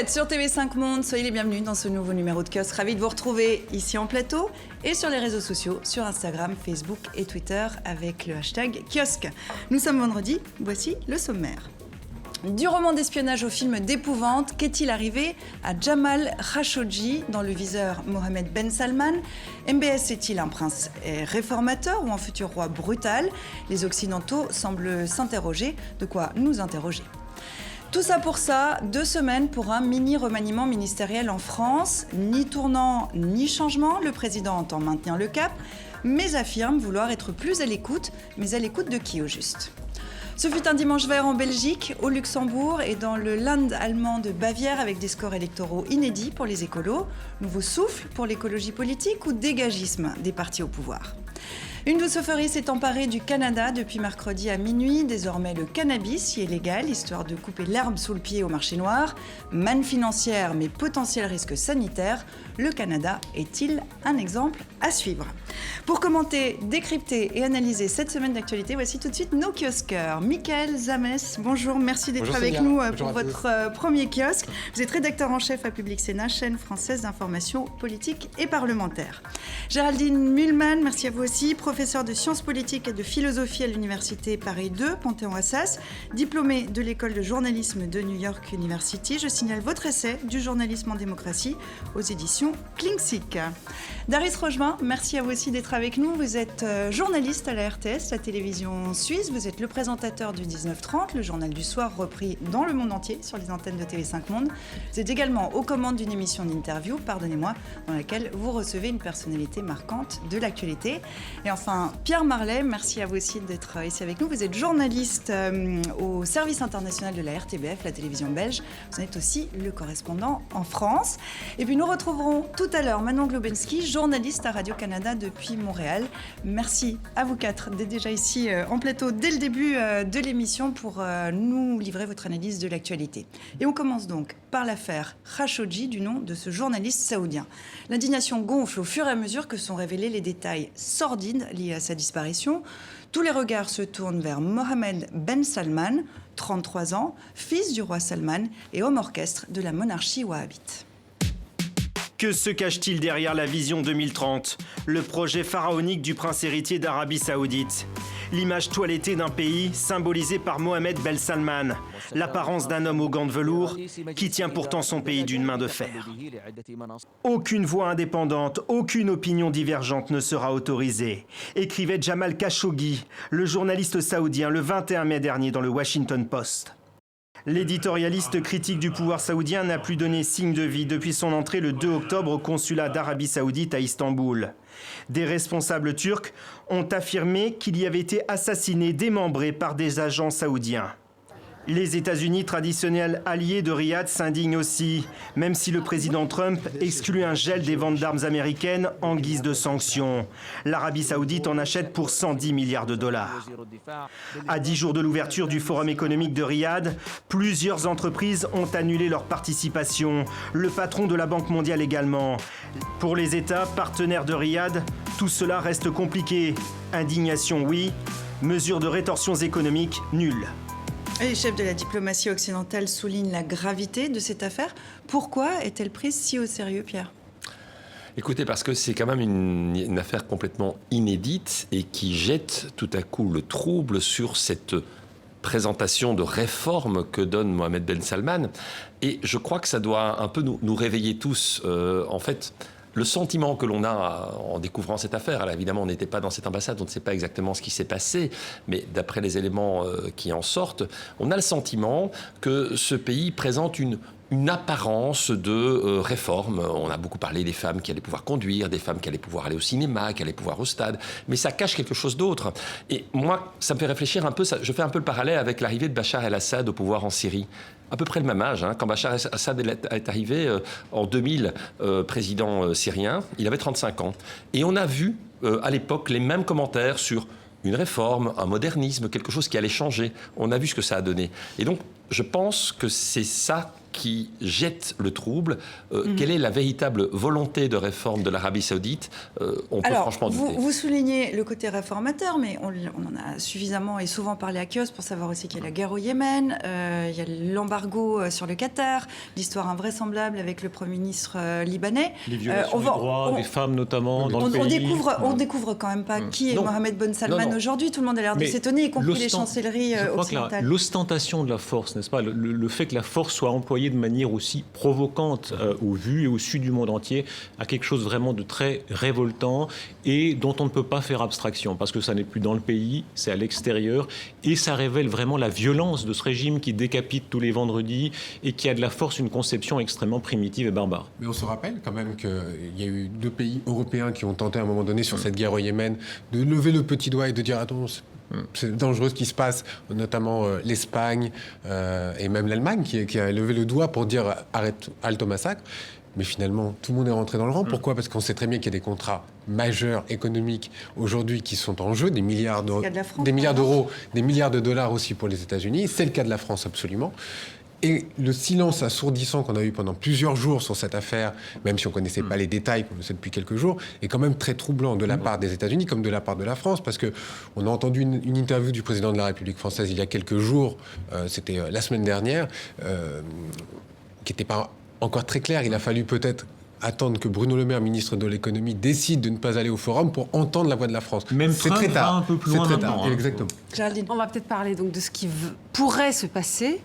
êtes sur TV5 Monde, soyez les bienvenus dans ce nouveau numéro de Kiosque. Ravi de vous retrouver ici en plateau et sur les réseaux sociaux, sur Instagram, Facebook et Twitter avec le hashtag Kiosque. Nous sommes vendredi, voici le sommaire. Du roman d'espionnage au film d'épouvante, qu'est-il arrivé à Jamal Khashoggi dans le viseur Mohammed Ben Salman? MBS est-il un prince réformateur ou un futur roi brutal? Les Occidentaux semblent s'interroger. De quoi nous interroger? Tout ça pour ça, 2 semaines pour un mini-remaniement ministériel en France. Ni tournant, ni changement, le président entend maintenir le cap, mais affirme vouloir être plus à l'écoute. Mais à l'écoute de qui au juste? Ce fut un dimanche vert en Belgique, au Luxembourg et dans le Land allemand de Bavière avec des scores électoraux inédits pour les écolos. Nouveau souffle pour l'écologie politique ou dégagisme des partis au pouvoir? Une douce euphorie s'est emparée du Canada depuis mercredi à minuit. Désormais, le cannabis y est légal, histoire de couper l'herbe sous le pied au marché noir. Manne financière, mais potentiel risque sanitaire. Le Canada est-il un exemple à suivre? Pour commenter, décrypter et analyser cette semaine d'actualité, voici tout de suite nos kiosqueurs. Michael Zamès, bonjour, merci d'être avec nous pour votre premier kiosque. Vous êtes rédacteur en chef à Public Sénat, chaîne française d'information politique et parlementaire. Géraldine Mühlmann, merci à vous aussi, professeure de sciences politiques et de philosophie à l'université Paris 2, Panthéon-Assas, diplômée de l'école de journalisme de New York University. Je signale votre essai du journalisme en démocratie aux éditions Klingsik. Darius Rochevin, merci à vous aussi d'être avec nous. Vous êtes journaliste à la RTS, la télévision suisse. Vous êtes le présentateur du 19h30, le journal du soir repris dans le monde entier sur les antennes de TV5 Monde. Vous êtes également aux commandes d'une émission d'interview, pardonnez-moi, dans laquelle vous recevez une personnalité marquante de l'actualité. Et enfin, Pierre Marlet, merci à vous aussi d'être ici avec nous. Vous êtes journaliste au service international de la RTBF, la télévision belge. Vous êtes aussi le correspondant en France. Et puis nous retrouverons tout à l'heure Manon Globensky, journaliste à Radio-Canada depuis Montréal. Merci à vous 4 d'être déjà ici en plateau dès le début de l'émission pour nous livrer votre analyse de l'actualité. Et on commence donc par l'affaire Khashoggi, du nom de ce journaliste saoudien. L'indignation gonfle au fur et à mesure que sont révélés les détails sordides liés à sa disparition. Tous les regards se tournent vers Mohammed Ben Salman, 33 ans, fils du roi Salman et homme orchestre de la monarchie wahhabite. Que se cache-t-il derrière la vision 2030, le projet pharaonique du prince héritier d'Arabie Saoudite? L'image toilettée d'un pays symbolisé par Mohammed Ben Salman, l'apparence d'un homme aux gants de velours qui tient pourtant son pays d'une main de fer. Aucune voix indépendante, aucune opinion divergente ne sera autorisée, écrivait Jamal Khashoggi, le journaliste saoudien, le 21 mai dernier dans le Washington Post. L'éditorialiste critique du pouvoir saoudien n'a plus donné signe de vie depuis son entrée le 2 octobre au consulat d'Arabie Saoudite à Istanbul. Des responsables turcs ont affirmé qu'il y avait été assassiné, démembré par des agents saoudiens. Les États-Unis, traditionnels alliés de Riyad, s'indignent aussi, même si le président Trump exclut un gel des ventes d'armes américaines en guise de sanctions. L'Arabie Saoudite en achète pour 110 milliards de dollars. À 10 jours de l'ouverture du Forum économique de Riyad, plusieurs entreprises ont annulé leur participation. Le patron de la Banque mondiale également. Pour les États partenaires de Riyad, tout cela reste compliqué. Indignation, oui. Mesures de rétorsion économique, nulles. Les chefs de la diplomatie occidentale soulignent la gravité de cette affaire. Pourquoi est-elle prise si au sérieux, Pierre ? Écoutez, parce que c'est quand même une affaire complètement inédite et qui jette tout à coup le trouble sur cette présentation de réforme que donne Mohammed Ben Salman. Et je crois que ça doit un peu nous réveiller tous. En fait, le sentiment que l'on a en découvrant cette affaire, alors évidemment on n'était pas dans cette ambassade, on ne sait pas exactement ce qui s'est passé, mais d'après les éléments qui en sortent, on a le sentiment que ce pays présente une apparence de réforme. On a beaucoup parlé des femmes qui allaient pouvoir conduire, des femmes qui allaient pouvoir aller au cinéma, qui allaient pouvoir au stade, mais ça cache quelque chose d'autre. Et moi, ça me fait réfléchir un peu, je fais un peu le parallèle avec l'arrivée de Bachar el-Assad au pouvoir en Syrie. À peu près le même âge, quand Bachar el-Assad est arrivé en 2000, président syrien, il avait 35 ans. Et on a vu à l'époque les mêmes commentaires sur une réforme, un modernisme, quelque chose qui allait changer. On a vu ce que ça a donné. Et donc, je pense que c'est ça qui jette le trouble. Quelle est la véritable volonté de réforme de l'Arabie Saoudite? On peut franchement douter. Vous soulignez le côté réformateur, mais on en a suffisamment et souvent parlé à Kios pour savoir aussi qu'il y a la guerre au Yémen, il y a l'embargo sur le Qatar, l'histoire invraisemblable avec le Premier ministre libanais. Les violations des droits des femmes notamment dans le pays. On découvre quand même pas qui est Mohamed Ben Salman aujourd'hui. Tout le monde a l'air de Mais s'étonner, y compris les chancelleries occidentales. L'ostentation de la force, n'est-ce pas, le fait que la force soit employée de manière aussi provocante au vu et au su du monde entier, a quelque chose vraiment de très révoltant et dont on ne peut pas faire abstraction, parce que ça n'est plus dans le pays, c'est à l'extérieur, et ça révèle vraiment la violence de ce régime qui décapite tous les vendredis et qui a de la force une conception extrêmement primitive et barbare. Mais on se rappelle quand même qu'il y a eu 2 pays européens qui ont tenté à un moment donné sur cette guerre au Yémen de lever le petit doigt et de dire attends, c'est dangereux ce qui se passe, notamment l'Espagne et même l'Allemagne qui a levé le doigt pour dire arrête, halte au massacre. Mais finalement, tout le monde est rentré dans le rang. Pourquoi ? Parce qu'on sait très bien qu'il y a des contrats majeurs économiques aujourd'hui qui sont en jeu, des milliards d'euros, des milliards de dollars aussi pour les États-Unis. C'est le cas de la France absolument. Et le silence assourdissant qu'on a eu pendant plusieurs jours sur cette affaire, même si on ne connaissait pas les détails, qu'on le sait depuis quelques jours, est quand même très troublant de la part des États-Unis comme de la part de la France, parce qu'on a entendu une interview du président de la République française il y a quelques jours, c'était la semaine dernière, qui n'était pas encore très claire. Il a fallu peut-être attendre que Bruno Le Maire, ministre de l'économie, décide de ne pas aller au forum pour entendre la voix de la France. Même c'est Trump très tard. Va un peu plus loin maintenant. Exactement. Géraldine. On va peut-être parler donc de ce qui pourrait se passer.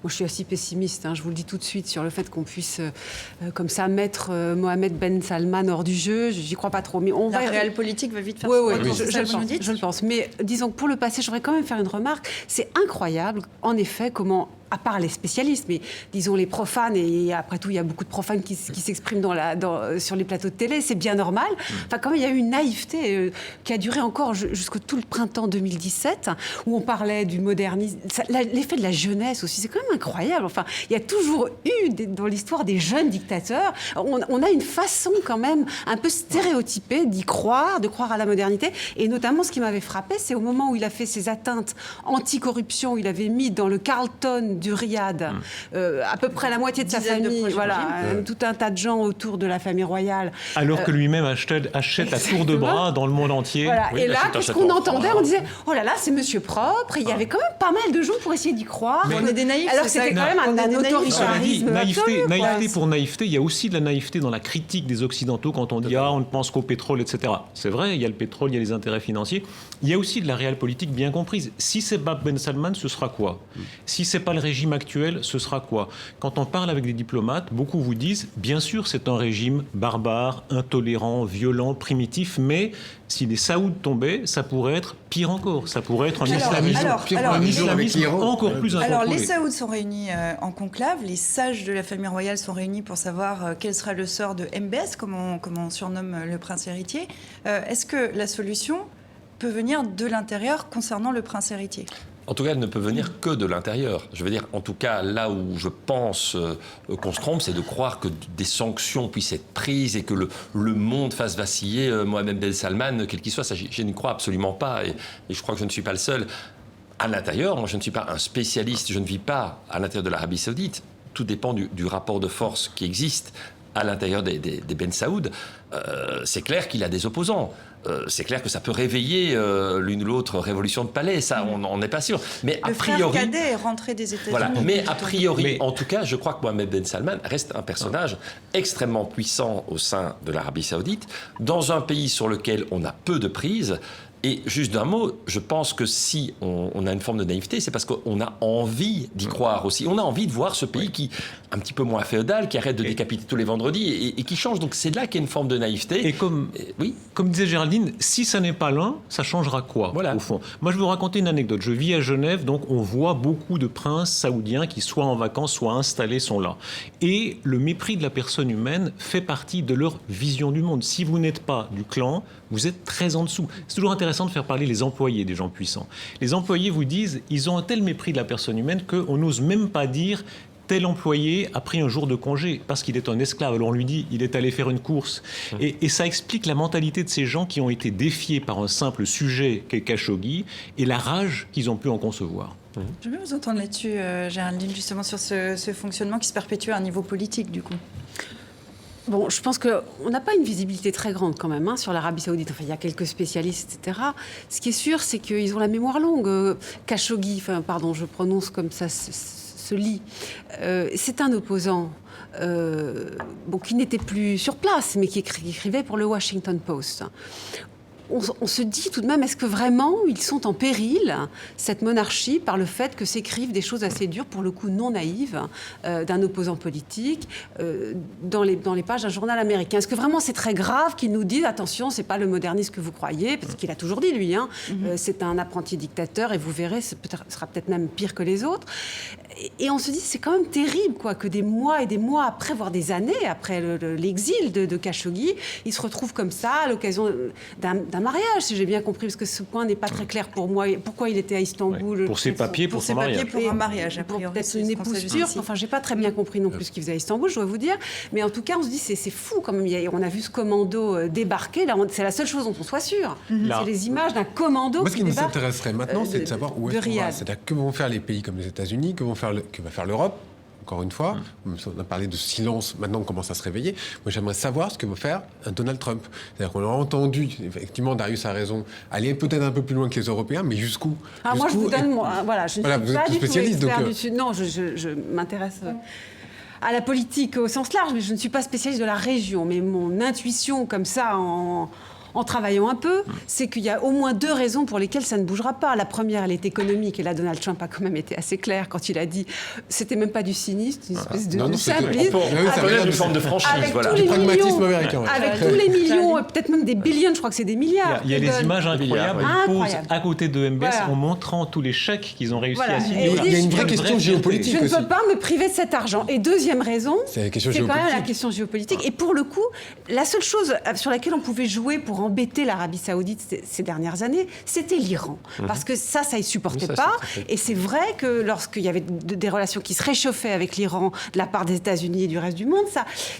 Moi, je suis assez pessimiste, je vous le dis tout de suite, sur le fait qu'on puisse, comme ça, mettre Mohamed Ben Salman hors du jeu. J'y crois pas trop. Mais La réelle politique va vite faire je le pense. Mais disons que pour le passé, je voudrais quand même faire une remarque. C'est incroyable, en effet, comment, à part les spécialistes, mais disons les profanes, et après tout, il y a beaucoup de profanes qui s'expriment sur les plateaux de télé, c'est bien normal. Enfin, quand même, il y a eu une naïveté qui a duré encore jusqu'au tout le printemps 2017, où on parlait du modernisme, l'effet de la jeunesse aussi, c'est quand même incroyable. Enfin, il y a toujours eu dans l'histoire des jeunes dictateurs, on a une façon quand même un peu stéréotypée d'y croire, de croire à la modernité, et notamment ce qui m'avait frappé, c'est au moment où il a fait ses atteintes anti-corruption, il avait mis dans le Carlton du Riad à peu près la moitié de sa famille, tout un tas de gens autour de la famille royale. Alors que lui-même achète à tour de bras dans le monde entier. Voilà. Oui, et là, qu'est-ce qu'on entendait ? On disait, oh là là, c'est monsieur propre. Et il y avait quand même pas mal de gens pour essayer d'y croire. Mais on est des naïfs. Alors c'était quand même un autoritarisme. Naïveté pour naïveté, il y a aussi de la naïveté dans la critique des Occidentaux quand on dit on ne pense qu'au pétrole, etc. C'est vrai, il y a le pétrole, il y a les intérêts financiers. Il y a aussi de la réelle politique bien comprise. Si c'est Ben Salman, ce sera quoi ? Si c'est pas le régime actuel, ce sera quoi ? Quand on parle avec des diplomates, beaucoup vous disent, bien sûr, c'est un régime barbare, intolérant, violent, primitif, mais si les Saouds tombaient, ça pourrait être pire encore. Ça pourrait être un islamisme encore plus incontrôlé. Alors, les Saouds sont réunis en conclave. Les sages de la famille royale sont réunis pour savoir quel sera le sort de MBS, comme on surnomme le prince héritier. Est-ce que la solution peut venir de l'intérieur concernant le prince héritier ? En tout cas, elle ne peut venir que de l'intérieur. Je veux dire, en tout cas, là où je pense qu'on se trompe, c'est de croire que des sanctions puissent être prises et que le monde fasse vaciller Mohamed Ben Salman, quel qu'il soit. Ça, je n'y crois absolument pas. Et je crois que je ne suis pas le seul. À l'intérieur, moi, je ne suis pas un spécialiste. Je ne vis pas à l'intérieur de l'Arabie Saoudite. Tout dépend du rapport de force qui existe à l'intérieur des Ben Saoud. C'est clair qu'il a des opposants. C'est clair que ça peut réveiller l'une ou l'autre révolution de palais, ça, on n'est pas sûr. Mais le frère cadet est rentré des États-Unis. Voilà. Mais a priori, en tout cas, je crois que Mohamed Ben Salman reste un personnage extrêmement puissant au sein de l'Arabie Saoudite, dans un pays sur lequel on a peu de prise. Et juste d'un mot, je pense que si on a une forme de naïveté, c'est parce qu'on a envie d'y croire aussi. On a envie de voir ce pays qui, un petit peu moins féodal, qui arrête de décapiter tous les vendredis et qui change. Donc c'est là qu'il y a une forme de naïveté. Et comme disait Géraldine, si ça n'est pas l'un, ça changera quoi, au fond ? Moi, je vais vous raconter une anecdote. Je vis à Genève, donc on voit beaucoup de princes saoudiens qui, soit en vacances, soit installés, sont là. Et le mépris de la personne humaine fait partie de leur vision du monde. Si vous n'êtes pas du clan, vous êtes très en dessous. C'est toujours intéressant de faire parler les employés des gens puissants. Les employés vous disent, ils ont un tel mépris de la personne humaine qu'on n'ose même pas dire tel employé a pris un jour de congé parce qu'il est un esclave. Alors on lui dit, il est allé faire une course. Et ça explique la mentalité de ces gens qui ont été défiés par un simple sujet qu'est Khashoggi et la rage qu'ils ont pu en concevoir. Je vais vous entendre là-dessus, Géraldine, justement sur ce fonctionnement qui se perpétue à un niveau politique, du coup. Bon, je pense qu'on n'a pas une visibilité très grande quand même sur l'Arabie Saoudite. Enfin, il y a quelques spécialistes, etc. Ce qui est sûr, c'est qu'ils ont la mémoire longue. Khashoggi, je prononce comme ça se lit. C'est un opposant qui n'était plus sur place, mais qui écrivait pour le Washington Post. On se dit tout de même, est-ce que vraiment ils sont en péril, cette monarchie, par le fait que s'écrivent des choses assez dures, pour le coup non naïves, d'un opposant politique, dans les pages d'un journal américain? Est-ce que vraiment c'est très grave qu'ils nous disent, attention, c'est pas le moderniste que vous croyez, parce qu'il a toujours dit, lui, c'est un apprenti dictateur, et vous verrez, ce sera peut-être même pire que les autres. Et on se dit, c'est quand même terrible, que des mois et des mois après, voire des années après l'exil de Khashoggi, il se retrouve comme ça, à l'occasion d'un mariage, si j'ai bien compris, parce que ce point n'est pas très clair pour moi. Pourquoi il était à Istanbul? Pour ses papiers, pour son mariage. Pour un mariage, a priori. Peut-être une épouse turque. Enfin, j'ai pas très bien compris non plus ce qu'il faisait à Istanbul, je dois vous dire. Mais en tout cas, on se dit, c'est fou quand même. On a vu ce commando débarquer. Là, c'est la seule chose dont on soit sûr. C'est les images d'un commando. Moi, ce qui nous débarque, intéresserait maintenant, c'est de savoir où est-ce qu'on va. C'est-à-dire que vont faire les pays comme les États-Unis, que va faire l'Europe. Encore une fois, on a parlé de silence, maintenant on commence à se réveiller. Moi, j'aimerais savoir ce que va faire un Donald Trump. C'est-à-dire qu'on a entendu, effectivement, Darius a raison, aller peut-être un peu plus loin que les Européens, mais jusqu'où? Moi, je vous donne, je ne suis pas du tout expert du Sud. Non, je m'intéresse à la politique au sens large, mais je ne suis pas spécialiste de la région. Mais mon intuition, comme ça, en travaillant un peu, c'est qu'il y a au moins 2 raisons pour lesquelles ça ne bougera pas. La première, elle est économique, et là, Donald Trump a quand même été assez clair quand il a dit, c'était même pas du cynisme, une espèce de simplisme. Une forme de franchise, voilà. Du pragmatisme américain. Avec tous les millions, peut-être même des billions, je crois que c'est des milliards. Il y a des images incroyables. Ils posent à côté de MBS en montrant tous les chèques qu'ils ont réussi à signer. Il y a une vraie question géopolitique aussi. Je ne peux pas me priver de cet argent. Et deuxième raison, c'est quand même la question géopolitique. Et pour le coup, la seule chose sur laquelle on pouvait jouer pour embêter l'Arabie Saoudite ces dernières années, c'était l'Iran. Parce que ça ne supportait pas. Et c'est vrai que lorsqu'il y avait des relations qui se réchauffaient avec l'Iran de la part des États-Unis et du reste du monde,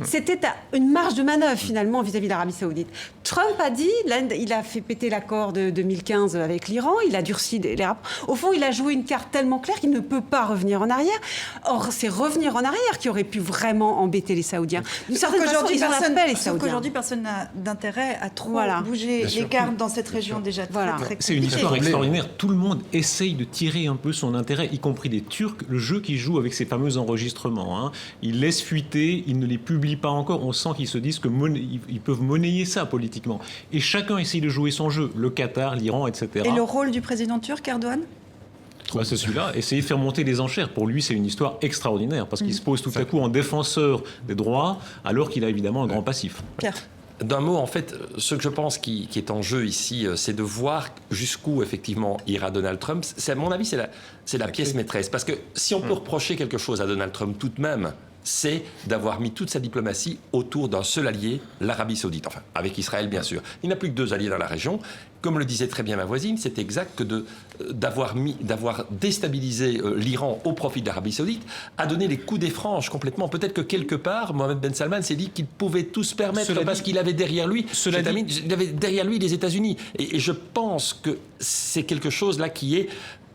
c'était une marge de manœuvre finalement vis-à-vis de l'Arabie Saoudite. Trump a dit, il a fait péter l'accord de 2015 avec l'Iran, il a durci les rapports. Au fond, il a joué une carte tellement claire qu'il ne peut pas revenir en arrière. Or, c'est revenir en arrière qui aurait pu vraiment embêter les Saoudiens. D'une certaine façon, ils ont la paix, les Saoudiens. Qu'aujourd'hui, personne n'a d'intérêt à trop bouger les cartes dans cette région déjà très compliquée. C'est une histoire extraordinaire. Tout le monde essaye de tirer un peu son intérêt, y compris les Turcs. Le jeu qu'ils jouent avec ces fameux enregistrements, ils laissent fuiter, ils ne les publient pas encore. On sent qu'ils se disent qu'ils peuvent monnayer ça politiquement. Et chacun essaye de jouer son jeu. Le Qatar, l'Iran, etc. Et le rôle du président turc, Erdogan ? C'est celui-là, essayer de faire monter les enchères. Pour lui, c'est une histoire extraordinaire, parce qu'il se pose tout à coup en défenseur des droits, alors qu'il a évidemment un grand passif. Pierre. D'un mot, en fait, ce que je pense qui est en jeu ici, c'est de voir jusqu'où, effectivement, ira Donald Trump. À mon avis, c'est la pièce maîtresse. Parce que si on peut reprocher quelque chose à Donald Trump tout de même, c'est d'avoir mis toute sa diplomatie autour d'un seul allié, l'Arabie Saoudite. Enfin, avec Israël, bien sûr. Il n'a plus que 2 alliés dans la région. Comme le disait très bien ma voisine, c'est exact que d'avoir déstabilisé l'Iran au profit de l'Arabie Saoudite a donné les coups des franges complètement. Peut-être que quelque part, Mohammed Ben Salman s'est dit qu'il pouvait tout se permettre parce qu'il avait derrière lui, les États-Unis. Et je pense que c'est quelque chose là qui est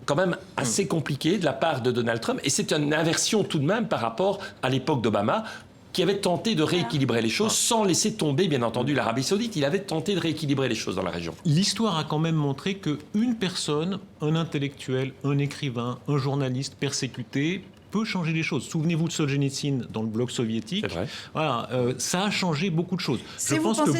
quand même assez compliqué de la part de Donald Trump. Et c'est une inversion tout de même par rapport à l'époque d'Obama, qui avait tenté de rééquilibrer les choses sans laisser tomber, bien entendu, l'Arabie Saoudite. Il avait tenté de rééquilibrer les choses dans la région. L'histoire a quand même montré qu'une personne, un intellectuel, un écrivain, un journaliste persécuté, peut changer les choses. Souvenez-vous de Solzhenitsyn dans le bloc soviétique. C'est vrai. Voilà, ça a changé beaucoup de choses. Je pense que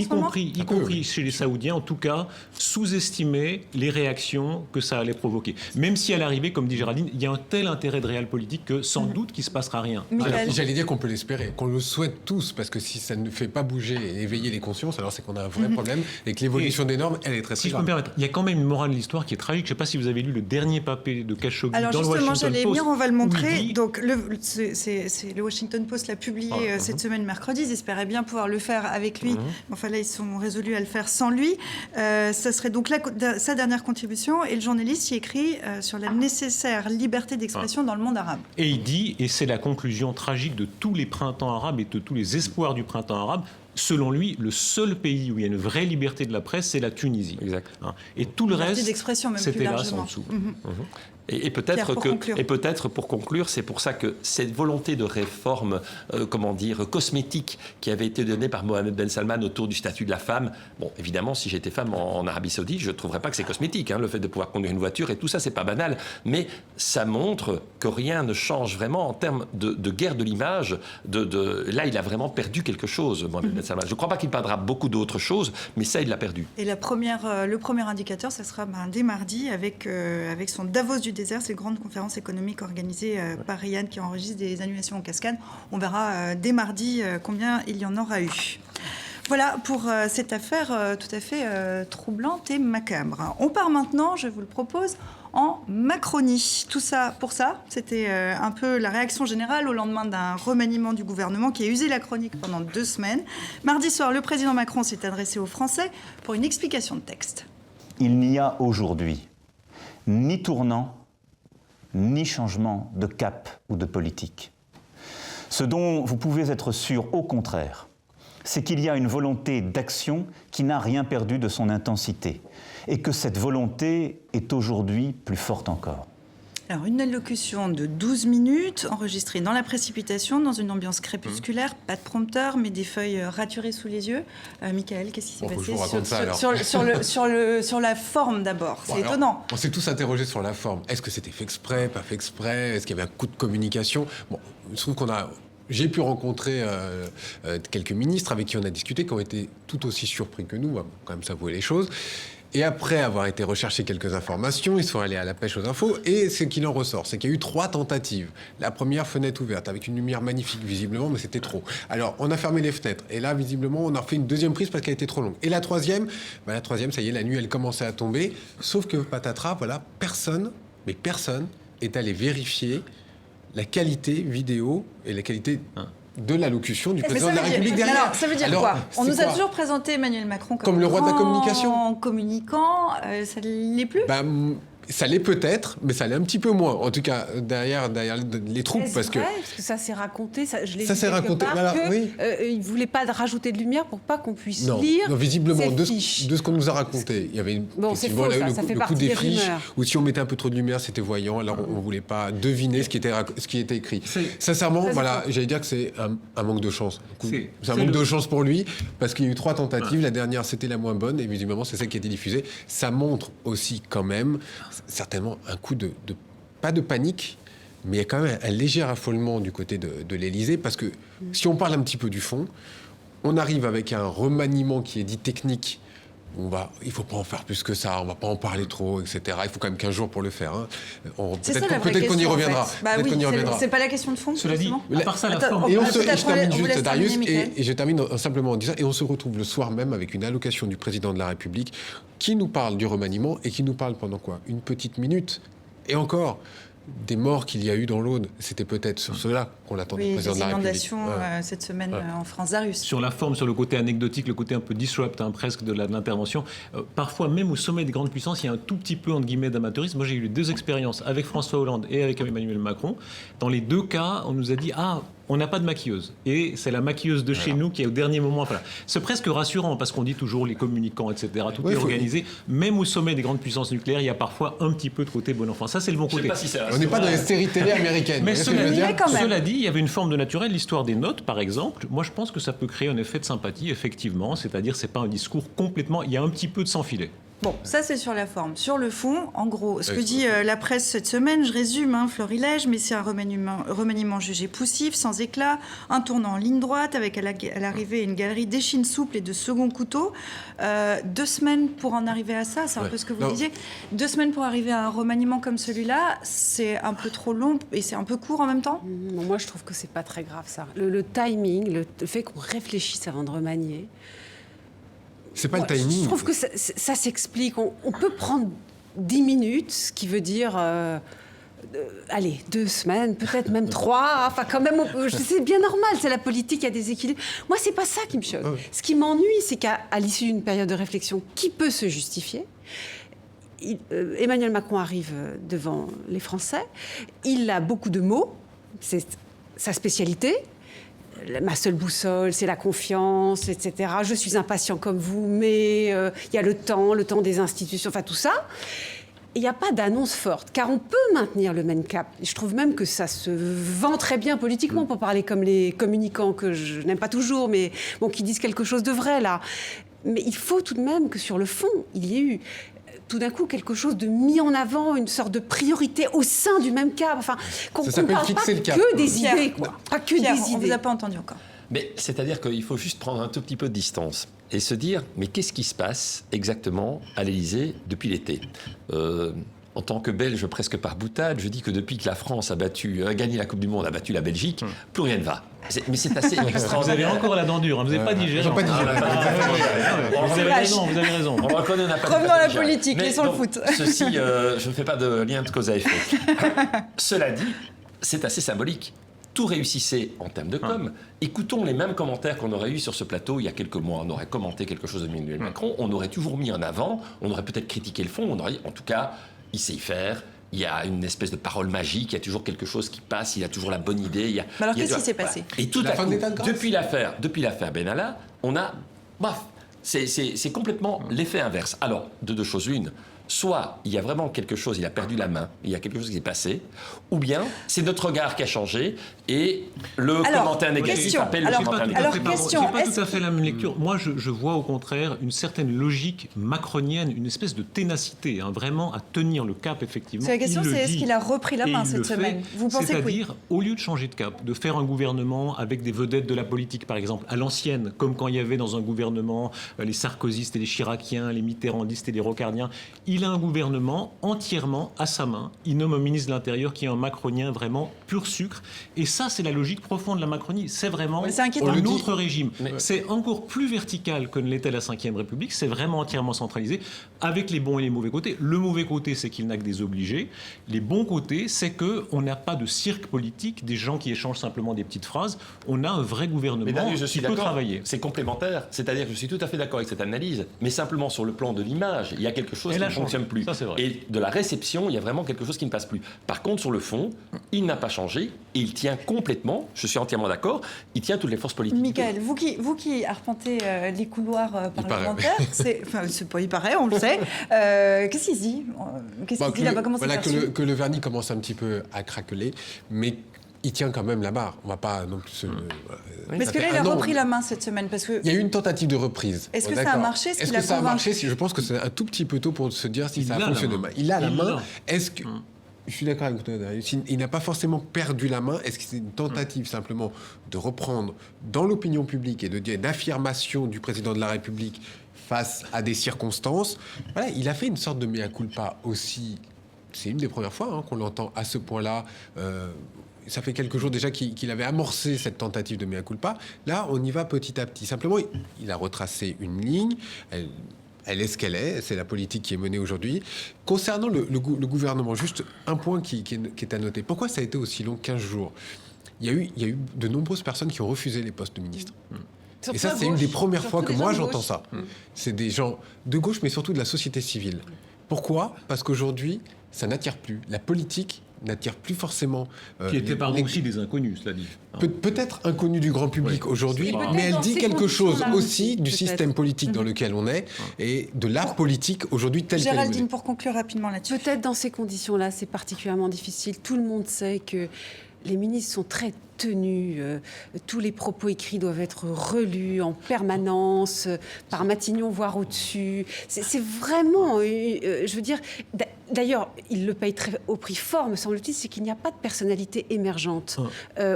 beaucoup, y compris chez les Saoudiens, en tout cas, sous-estimaient les réactions que ça allait provoquer. Même si à l'arrivée, comme dit Géraldine, il y a un tel intérêt de réalpolitik que sans doute qu'il ne se passera rien. J'allais dire qu'on peut l'espérer, qu'on le souhaite tous, parce que si ça ne fait pas bouger et éveiller les consciences, alors c'est qu'on a un vrai problème et que l'évolution des normes, elle est très, très grave. Si je peux me permettre, il y a quand même une morale de l'histoire qui est tragique. Je ne sais pas si vous avez lu le dernier papier de Khashoggi dans le Washington Post. Alors justement, on va le montrer. Donc le Washington Post l'a publié cette semaine mercredi. Ils espéraient bien pouvoir le faire avec lui. Enfin là, ils sont résolus à le faire sans lui. Ça serait donc sa dernière contribution. Et le journaliste y écrit sur la nécessaire liberté d'expression dans le monde arabe. Et il dit, et c'est la conclusion tragique de tous les printemps arabes et de tous les espoirs du printemps arabe, Selon lui, le seul pays où il y a une vraie liberté de la presse, c'est la Tunisie. Exact. Et tout le Liberté reste, d'expression, même c'était plus là, largement. en dessous. Et peut-être Pierre, pour conclure, c'est pour ça que cette volonté de réforme, cosmétique, qui avait été donnée par Mohamed Ben Salman autour du statut de la femme, bon, évidemment, si j'étais femme en Arabie Saoudite, je ne trouverais pas que c'est cosmétique, le fait de pouvoir conduire une voiture et tout ça, c'est pas banal, mais ça montre que rien ne change vraiment en termes de guerre de l'image. Là, il a vraiment perdu quelque chose, Mohamed Ben Salman. Je ne crois pas qu'il perdra beaucoup d'autres choses, mais ça, il l'a perdu. Et le premier indicateur, ça sera dès mardi avec son Davos du désert, cette grande conférence économique organisée par Riyad qui enregistre des annulations en cascade. On verra dès mardi combien il y en aura eu. Voilà pour cette affaire tout à fait troublante et macabre. On part maintenant, je vous le propose, en Macronie. Tout ça pour ça, c'était un peu la réaction générale au lendemain d'un remaniement du gouvernement qui a usé la chronique pendant 2 semaines. Mardi soir, le président Macron s'est adressé aux Français pour une explication de texte. Il n'y a aujourd'hui ni tournant, ni changement de cap ou de politique. Ce dont vous pouvez être sûr, au contraire, c'est qu'il y a une volonté d'action qui n'a rien perdu de son intensité et que cette volonté est aujourd'hui plus forte encore. Alors, une allocution de 12 minutes, enregistrée dans la précipitation, dans une ambiance crépusculaire, pas de prompteur, mais des feuilles raturées sous les yeux. Michael, qu'est-ce qui s'est passé sur la forme d'abord? C'est étonnant. On s'est tous interrogés sur la forme. Est-ce que c'était fait exprès, pas fait exprès? Est-ce qu'il y avait un coup de communication? Bon, je trouve j'ai pu rencontrer quelques ministres avec qui on a discuté, qui ont été tout aussi surpris que nous, on va quand même s'avouer les choses. Et après avoir été rechercher quelques informations, ils sont allés à la pêche aux infos. Et ce qu'il en ressort, c'est qu'il y a eu 3 tentatives. La première, fenêtre ouverte, avec une lumière magnifique, visiblement, mais c'était trop. Alors, on a fermé les fenêtres. Et là, visiblement, on a refait une deuxième prise parce qu'elle était trop longue. Et la troisième, ça y est, la nuit, elle commençait à tomber. Sauf que, patatras, voilà, personne est allé vérifier la qualité vidéo et la qualité de l'allocution du président de la République derrière. Alors, ça veut dire quoi? On nous a toujours présenté Emmanuel Macron comme le roi de la communication. Communicant, ça ne l'est plus? Ça l'est peut-être, mais ça l'est un petit peu moins. En tout cas, derrière les troupes. Parce que ça s'est raconté, je l'ai ça s'est raconté. Il ne voulait pas rajouter de lumière pour pas qu'on puisse lire. Non, visiblement, de ce qu'on nous a raconté, il y avait le coup des fiches, où si on mettait un peu trop de lumière, c'était voyant. Alors on ne voulait pas deviner ce qui était écrit. Sincèrement, j'allais dire que c'est un manque de chance. C'est un manque de chance pour lui, parce qu'il y a eu 3 tentatives. La dernière, c'était la moins bonne, et visiblement, c'est celle qui a été diffusée. Ça montre aussi quand même certainement un coup pas de panique, mais il y a quand même un léger affolement du côté de l'Élysée, parce que si on parle un petit peu du fond, on arrive avec un remaniement qui est dit technique. Il ne faut pas en faire plus que ça, on ne va pas en parler trop, etc. Il faut quand même 15 jours pour le faire. Peut-être qu'on y reviendra. C'est pas la question de fond. Cela dit, à part ça, la forme. Et je termine juste, Darius, et je termine simplement en disant, et on se retrouve le soir même avec une allocation du président de la République qui nous parle du remaniement et qui nous parle pendant quoi? Une petite minute. Et encore, des morts qu'il y a eu dans l'Aude, c'était peut-être sur cela qu'on l'attendait, le président de la République. Des inondations cette semaine en France, Darius. Sur la forme, sur le côté anecdotique, le côté un peu disrupt, presque de l'intervention, parfois même au sommet des grandes puissances, il y a un tout petit peu, entre guillemets, d'amateurisme. Moi, j'ai eu les 2 expériences avec François Hollande et avec Emmanuel Macron. Dans les 2 cas, on nous a dit « Ah, on n'a pas de maquilleuse. » Et c'est la maquilleuse de chez nous qui est au dernier moment. Enfin, c'est presque rassurant parce qu'on dit toujours les communicants, etc. Tout est organisé. Même au sommet des grandes puissances nucléaires, il y a parfois un petit peu de côté bon enfant. Ça, c'est le bon côté. On n'est pas dans les séries télé américaines. Mais cela dit, il y avait une forme de naturel. L'histoire des notes, par exemple, moi, je pense que ça peut créer un effet de sympathie, effectivement. C'est-à-dire, c'est pas un discours complètement... Il y a un petit peu de sans-filet. Bon, ça c'est sur la forme. Sur le fond, en gros, ce que dit la presse cette semaine, je résume, florilège, mais c'est un remaniement jugé poussif, sans éclat, un tournant en ligne droite, avec à l'arrivée une galerie d'échine souple et de second couteau. 2 semaines pour en arriver à ça, c'est un peu ce que vous disiez. 2 semaines pour arriver à un remaniement comme celui-là, c'est un peu trop long et c'est un peu court en même temps? Moi, je trouve que c'est pas très grave, ça. Le timing, le fait qu'on réfléchisse avant de remanier... C'est pas le timing. Je trouve que ça s'explique. On peut prendre 10 minutes, ce qui veut dire... allez, 2 semaines, peut-être même 3. Enfin, quand même, c'est bien normal. C'est la politique, il y a des équilibres. Moi, c'est pas ça qui me choque. Ce qui m'ennuie, c'est qu'à l'issue d'une période de réflexion qui peut se justifier, Emmanuel Macron arrive devant les Français. Il a beaucoup de mots. C'est sa spécialité. ma seule boussole, c'est la confiance, etc. Je suis impatient comme vous, mais il y a le temps des institutions, enfin tout ça. Il n'y a pas d'annonce forte, car on peut maintenir le même cap. Je trouve même que ça se vend très bien politiquement, pour parler comme les communicants que je n'aime pas toujours, mais bon, qui disent quelque chose de vrai, là. Mais il faut tout de même que sur le fond, il y ait eu tout d'un coup quelque chose de mis en avant, une sorte de priorité au sein du même cap. Enfin, qu'on ne parle pas que des idées, quoi. Pas que Pierre, des on idées. vous a pas entendu encore. Mais c'est-à-dire qu'il faut juste prendre un tout petit peu de distance et se dire, mais qu'est-ce qui se passe exactement à l'Élysée depuis l'été ? En tant que Belge, presque par boutade, je dis que depuis que la France a gagné la Coupe du Monde, a battu la Belgique, plus rien ne va. Mais c'est assez extraordinaire. Vous avez encore la dent dure, hein, vous n'avez pas digéré. Vous avez raison. On reconnaît, on n'a pas Revenons à la digéré. politique, Mais laissons donc, le foot. Ceci, je ne fais pas de lien de cause à effet. Cela dit, c'est assez symbolique. Tout réussissait en termes de com. Écoutons les mêmes commentaires qu'on aurait eu sur ce plateau il y a quelques mois. On aurait commenté quelque chose de Emmanuel Macron, on aurait toujours mis en avant, on aurait peut-être critiqué le fond, on aurait dit, en tout cas, il sait y faire. Il y a une espèce de parole magique, il y a toujours quelque chose qui passe, il y a toujours la bonne idée. Mais alors, qu'est-ce qui s'est passé ? Et tout à coup, depuis l'affaire Benalla, on a... c'est complètement l'effet inverse. Alors, de deux choses l'une. Soit il y a vraiment quelque chose, il a perdu la main, il y a quelque chose qui s'est passé, ou bien c'est notre regard qui a changé et le commentaire négatif appelle le commentaire négatif. C'est pas tout à fait la même lecture. Moi, je vois au contraire une certaine logique macronienne, une espèce de ténacité, vraiment à tenir le cap, effectivement. La question, c'est est-ce qu'il a repris la main cette semaine ? Vous pensez que oui ? C'est-à-dire, au lieu de changer de cap, de faire un gouvernement avec des vedettes de la politique, par exemple, à l'ancienne, comme quand il y avait dans un gouvernement les sarkozystes et les chiraciens, les mitterrandistes et les rocardiens, il a un gouvernement entièrement à sa main. Il nomme un ministre de l'Intérieur qui est un macronien vraiment pur sucre. Et ça, c'est la logique profonde de la Macronie. C'est vraiment un autre régime. C'est encore plus vertical que ne l'était la Ve République. C'est vraiment entièrement centralisé, avec les bons et les mauvais côtés. Le mauvais côté, c'est qu'il n'a que des obligés. Les bons côtés, c'est qu'on n'a pas de cirque politique, des gens qui échangent simplement des petites phrases. On a un vrai gouvernement qui peut travailler. C'est complémentaire. C'est-à-dire que je suis tout à fait d'accord avec cette analyse. Mais simplement sur le plan de l'image, il y a quelque chose qui ne fonctionne plus. Ça, c'est vrai. Et de la réception, il y a vraiment quelque chose qui ne passe plus. Par contre, sur le fond, il n'a pas changé et il tient complètement, je suis entièrement d'accord, il tient toutes les forces politiques. Michael, vous qui arpentez les couloirs parlementaires, c'est pas il paraît, on le sait. Qu'est-ce qu'il se dit ? Qu'est-ce qu'il dit là-bas ? Comment c'est perçu ? Que le vernis commence un petit peu à craqueler, mais il tient quand même la barre. On va pas non plus se... Parce que là, il a repris la main cette semaine. Parce que... Il y a eu une tentative de reprise. Est-ce que ça a marché ? Est-ce que ça a marché ? Je pense que c'est un tout petit peu tôt pour se dire si ça a fonctionné. Il a la main. Est-ce que... Je suis d'accord avec toi, Darius. Il n'a pas forcément perdu la main. Est-ce que c'est une tentative simplement de reprendre dans l'opinion publique et de dire d'affirmation du président de la République face à des circonstances ? Voilà, il a fait une sorte de mea culpa aussi. C'est une des premières fois qu'on l'entend à ce point-là. Ça fait quelques jours déjà qu'il avait amorcé cette tentative de mea culpa. Là, on y va petit à petit. Simplement, il a retracé une ligne. Elle est ce qu'elle est. C'est la politique qui est menée aujourd'hui. Concernant le gouvernement, juste un point qui est à noter. Pourquoi ça a été aussi long, 15 jours ? Il y a eu de nombreuses personnes qui ont refusé les postes de ministre. Et ça, c'est une des premières fois que moi, j'entends ça. C'est des gens de gauche, mais surtout de la société civile. Pourquoi ? Parce qu'aujourd'hui, ça n'attire plus. La politique n'attire plus forcément... qui était pardon aussi des inconnus, cela dit. Peut-être inconnus du grand public aujourd'hui, mais elle dit quelque chose aussi du système politique dans lequel on est et de la politique aujourd'hui telle qu'elle est. Géraldine, pour conclure rapidement là-dessus. Peut-être dans ces conditions-là, c'est particulièrement difficile. Tout le monde sait que les ministres sont très tenus. Tous les propos écrits doivent être relus en permanence, par Matignon, voire au-dessus. C'est vraiment... je veux dire... D'ailleurs, il le paye très au prix fort, me semble-t-il, c'est qu'il n'y a pas de personnalité émergente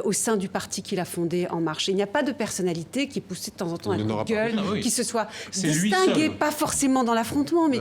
au sein du parti qu'il a fondé En Marche. Il n'y a pas de personnalité qui est poussée de temps en temps à la gueule, qui se soit distinguée, pas forcément dans l'affrontement, mais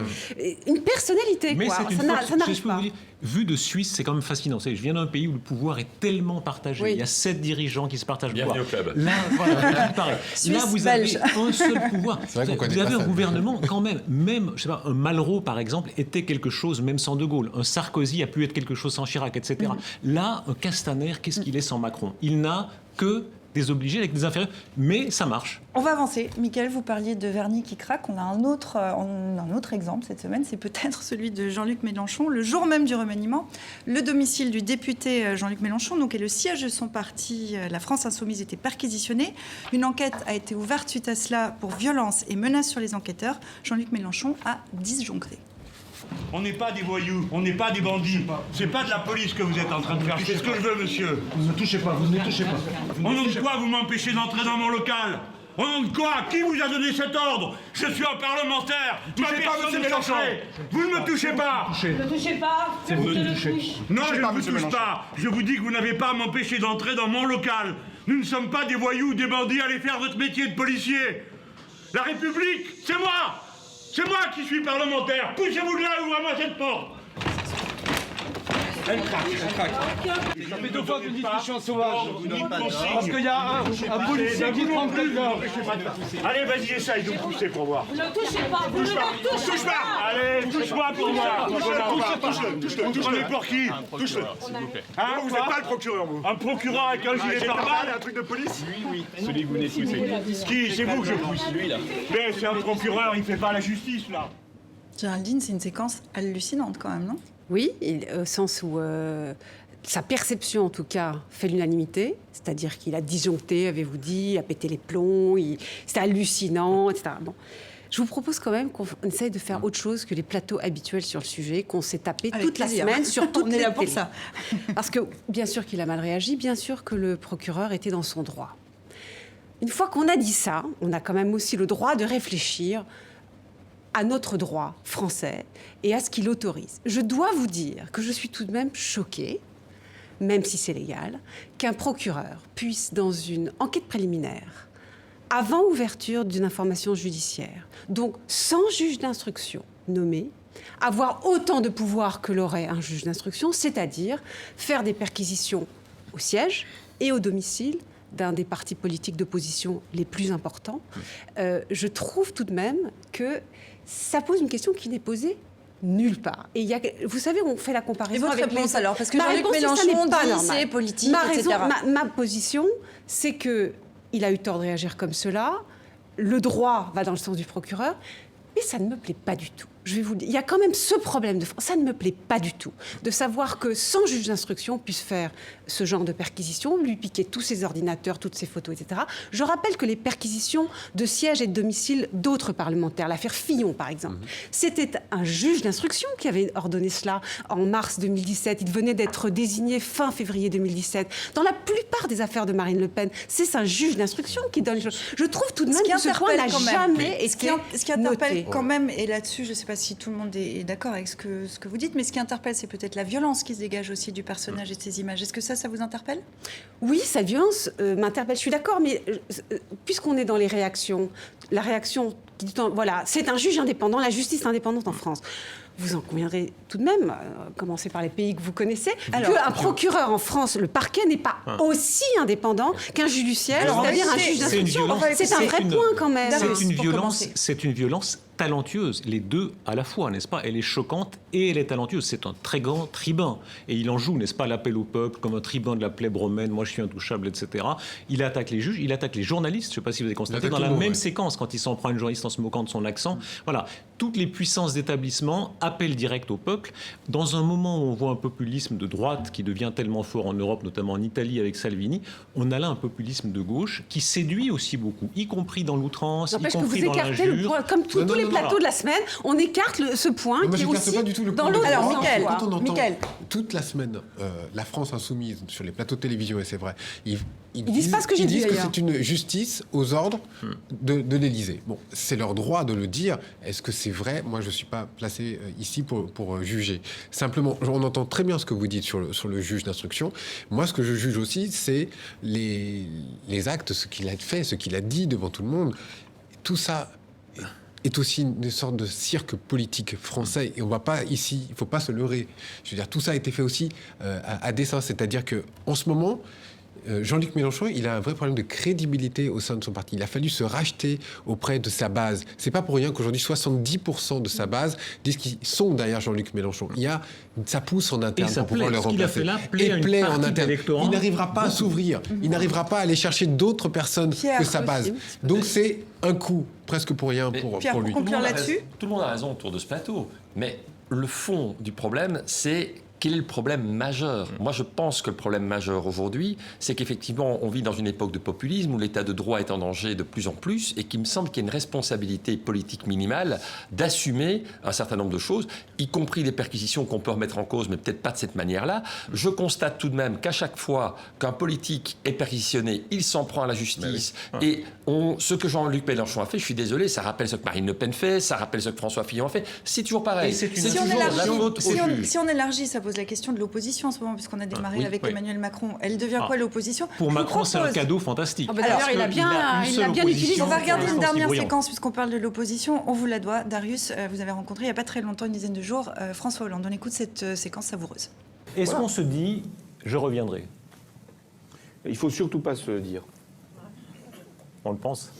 une personnalité. Mais quoi. c'est Ça n'arrive pas. Vu de Suisse, c'est quand même fascinant. Je viens d'un pays où le pouvoir est tellement partagé. Oui. Il y a 7 dirigeants qui se partagent le pouvoir. Bienvenue au club. Là, voilà, pareil. Là, vous avez un seul pouvoir. Vous avez un gouvernement, quand même. Même, je sais pas, un Malraux, par exemple, était quelque chose, même sans De Gaulle. Un Sarkozy a pu être quelque chose sans Chirac, etc. Là, un Castaner, qu'est-ce qu'il est sans Macron ? Il n'a que des obligés avec des inférieurs, mais ça marche. On va avancer. Mickaël, vous parliez de vernis qui craque. On a un autre exemple cette semaine, c'est peut-être celui de Jean-Luc Mélenchon. Le jour même du remaniement, le domicile du député Jean-Luc Mélenchon, donc, et le siège de son parti, la France Insoumise, était perquisitionné. Une enquête a été ouverte suite à cela pour violence et menaces sur les enquêteurs. Jean-Luc Mélenchon a disjoncté. On n'est pas des voyous, on n'est pas des bandits. C'est pas de la police que vous êtes en train de faire. C'est ce que je veux, monsieur. Vous ne touchez pas, vous ne touchez pas. Au nom de quoi vous m'empêchez d'entrer dans mon local? Au nom de quoi? Qui vous a donné cet ordre? Je suis un parlementaire. Touchez pas, monsieur Mélenchon. Vous ne me touchez pas. Ne touchez pas. C'est vous qui touchez. Non, je ne vous touche pas. Je vous dis que vous n'avez pas à m'empêcher d'entrer dans mon local. Nous ne sommes pas des voyous, des bandits. Allez faire votre métier de policier. La République, c'est moi. C'est moi qui suis parlementaire. Poussez-vous de là et ouvrez-moi cette porte. Elle craque. Ça fait 2 fois que vous dites que je suis un sauvage. Parce qu'il y a un policier qui prend quelqu'un. Allez, vas-y, essaye de me pousser pour voir. Ne touchez pas, vous ne me touchez pas. Allez, touche-moi pour voir. Touche-le. Vous prenez pour qui? Touche-le. Hein, vous n'êtes pas le procureur, vous? Un procureur avec un gilet pare-balles? Un truc de police? Oui. Celui que vous venez de pousser. Qui? C'est vous que je pousse. Lui, là. Mais c'est un procureur, il fait pas la justice, là. Géraldine, c'est une séquence hallucinante quand même, non? Oui, au sens où sa perception, en tout cas, fait l'unanimité. C'est-à-dire qu'il a disjoncté, avez-vous dit, a pété les plombs, c'était hallucinant, etc. Bon. Je vous propose quand même qu'on essaye de faire autre chose que les plateaux habituels sur le sujet, qu'on s'est tapé Avec toute plaisir. la semaine sur toutes On est les là pour télés. ça. Parce que, bien sûr qu'il a mal réagi, bien sûr que le procureur était dans son droit. Une fois qu'on a dit ça, on a quand même aussi le droit de réfléchir à notre droit français et à ce qu'il autorise. Je dois vous dire que je suis tout de même choquée, même si c'est légal, qu'un procureur puisse, dans une enquête préliminaire, avant ouverture d'une information judiciaire, donc sans juge d'instruction nommé, avoir autant de pouvoir que l'aurait un juge d'instruction, c'est-à-dire faire des perquisitions au siège et au domicile d'un des partis politiques d'opposition les plus importants. Je trouve tout de même que ça pose une question qui n'est posée nulle part. Et vous savez, on fait la comparaison. Et votre avec réponse alors? Parce que Ma Jean-Luc réponse, ça Mélenchon n'est pas dit normal. c'est politique, etc. Ma position, c'est que il a eu tort de réagir comme cela. Le droit va dans le sens du procureur, mais ça ne me plaît pas du tout. Je vais vous le dire, il y a quand même ce problème de fond. Ça ne me plaît pas du tout de savoir que sans juge d'instruction, on puisse faire ce genre de perquisition, lui piquer tous ses ordinateurs, toutes ses photos, etc. Je rappelle que les perquisitions de siège et de domicile d'autres parlementaires, l'affaire Fillon par exemple, c'était un juge d'instruction qui avait ordonné cela en mars 2017. Il venait d'être désigné fin février 2017. Dans la plupart des affaires de Marine Le Pen, c'est un juge d'instruction qui donne les choses. Je trouve tout de même que ce point n'a jamais été Ce qui interpelle noté. quand même, et là-dessus, je ne sais pas si tout le monde est d'accord avec ce que vous dites, mais ce qui interpelle, c'est peut-être la violence qui se dégage aussi du personnage et de ses images. Est-ce que ça vous interpelle? Oui, cette violence m'interpelle, je suis d'accord, mais puisqu'on est dans les réactions, la réaction qui dit, voilà, c'est un juge indépendant, la justice indépendante en France. Vous en conviendrez tout de même, commencer par les pays que vous connaissez, qu'un procureur en France, le parquet, n'est pas aussi indépendant qu'un juge du siège, c'est-à-dire un juge d'instruction. C'est un vrai point quand même. C'est une violence talentueuse, les deux à la fois, n'est-ce pas? Elle est choquante et elle est talentueuse. C'est un très grand tribun. Et il en joue, n'est-ce pas, l'appel au peuple, comme un tribun de la plèbe romaine, moi je suis intouchable, etc. Il attaque les juges, il attaque les journalistes. Je ne sais pas si vous avez constaté, dans la même séquence, quand il s'en prend une journaliste en se moquant de son accent. Voilà, toutes les puissances d'établissement appellent direct au peuple. Dans un moment où on voit un populisme de droite qui devient tellement fort en Europe, notamment en Italie avec Salvini, on a là un populisme de gauche qui séduit aussi beaucoup, y compris dans l'outrance, y compris dans l'injure. Comme tous les plateaux de la semaine, on écarte ce point qui est aussi pas du tout le dans l'autre sens. Alors, Mickaël, quand on entend toute la semaine la France insoumise sur les plateaux de télévision, et c'est vrai, ils disent pas ce que j'ai dit, disent que d'ailleurs. c'est une justice aux ordres de l'Élysée. Bon, c'est leur droit de le dire. Est-ce que c'est vrai? Moi, je ne suis pas placé ici pour juger. Simplement, on entend très bien ce que vous dites sur le juge d'instruction. Moi, ce que je juge aussi, c'est les actes, ce qu'il a fait, ce qu'il a dit devant tout le monde. Tout ça est aussi une sorte de cirque politique français. Et on va pas ici, il faut pas se leurrer. Je veux dire, tout ça a été fait aussi à dessein. C'est-à-dire que en ce moment, Jean-Luc Mélenchon, il a un vrai problème de crédibilité au sein de son parti. Il a fallu se racheter auprès de sa base. C'est pas pour rien qu'aujourd'hui 70% de sa base disent qu'ils sont derrière Jean-Luc Mélenchon. Ça pousse en interne pour pouvoir le remplacer. Et plaît en interne. Il n'arrivera pas à s'ouvrir. Il n'arrivera pas à aller chercher d'autres personnes que sa base. Donc c'est un coup presque pour rien pour lui. Conclure là-dessus. Tout le monde a raison autour de ce plateau, mais le fond du problème, c'est quel est le problème majeur ? Moi, je pense que le problème majeur aujourd'hui, c'est qu'effectivement, on vit dans une époque de populisme où l'état de droit est en danger de plus en plus et qu'il me semble qu'il y a une responsabilité politique minimale d'assumer un certain nombre de choses, y compris des perquisitions qu'on peut remettre en cause, mais peut-être pas de cette manière-là. Je constate tout de même qu'à chaque fois qu'un politique est perquisitionné, il s'en prend à la justice. Et ce que Jean-Luc Mélenchon a fait, je suis désolé, ça rappelle ce que Marine Le Pen fait, ça rappelle ce que François Fillon a fait. C'est toujours pareil. Si on élargit, ça pose la question de l'opposition en ce moment, puisqu'on a démarré avec Emmanuel Macron. Elle devient quoi l'opposition ? Pour Macron, c'est un cadeau fantastique. D'ailleurs, il a bien utilisé. On va regarder une dernière séquence, puisqu'on parle de l'opposition. On vous la doit. Darius, vous avez rencontré il n'y a pas très longtemps, une dizaine de jours, François Hollande. On écoute cette séquence savoureuse. Est-ce qu'on se dit « je reviendrai » ? Il ne faut surtout pas se le dire. On le pense ?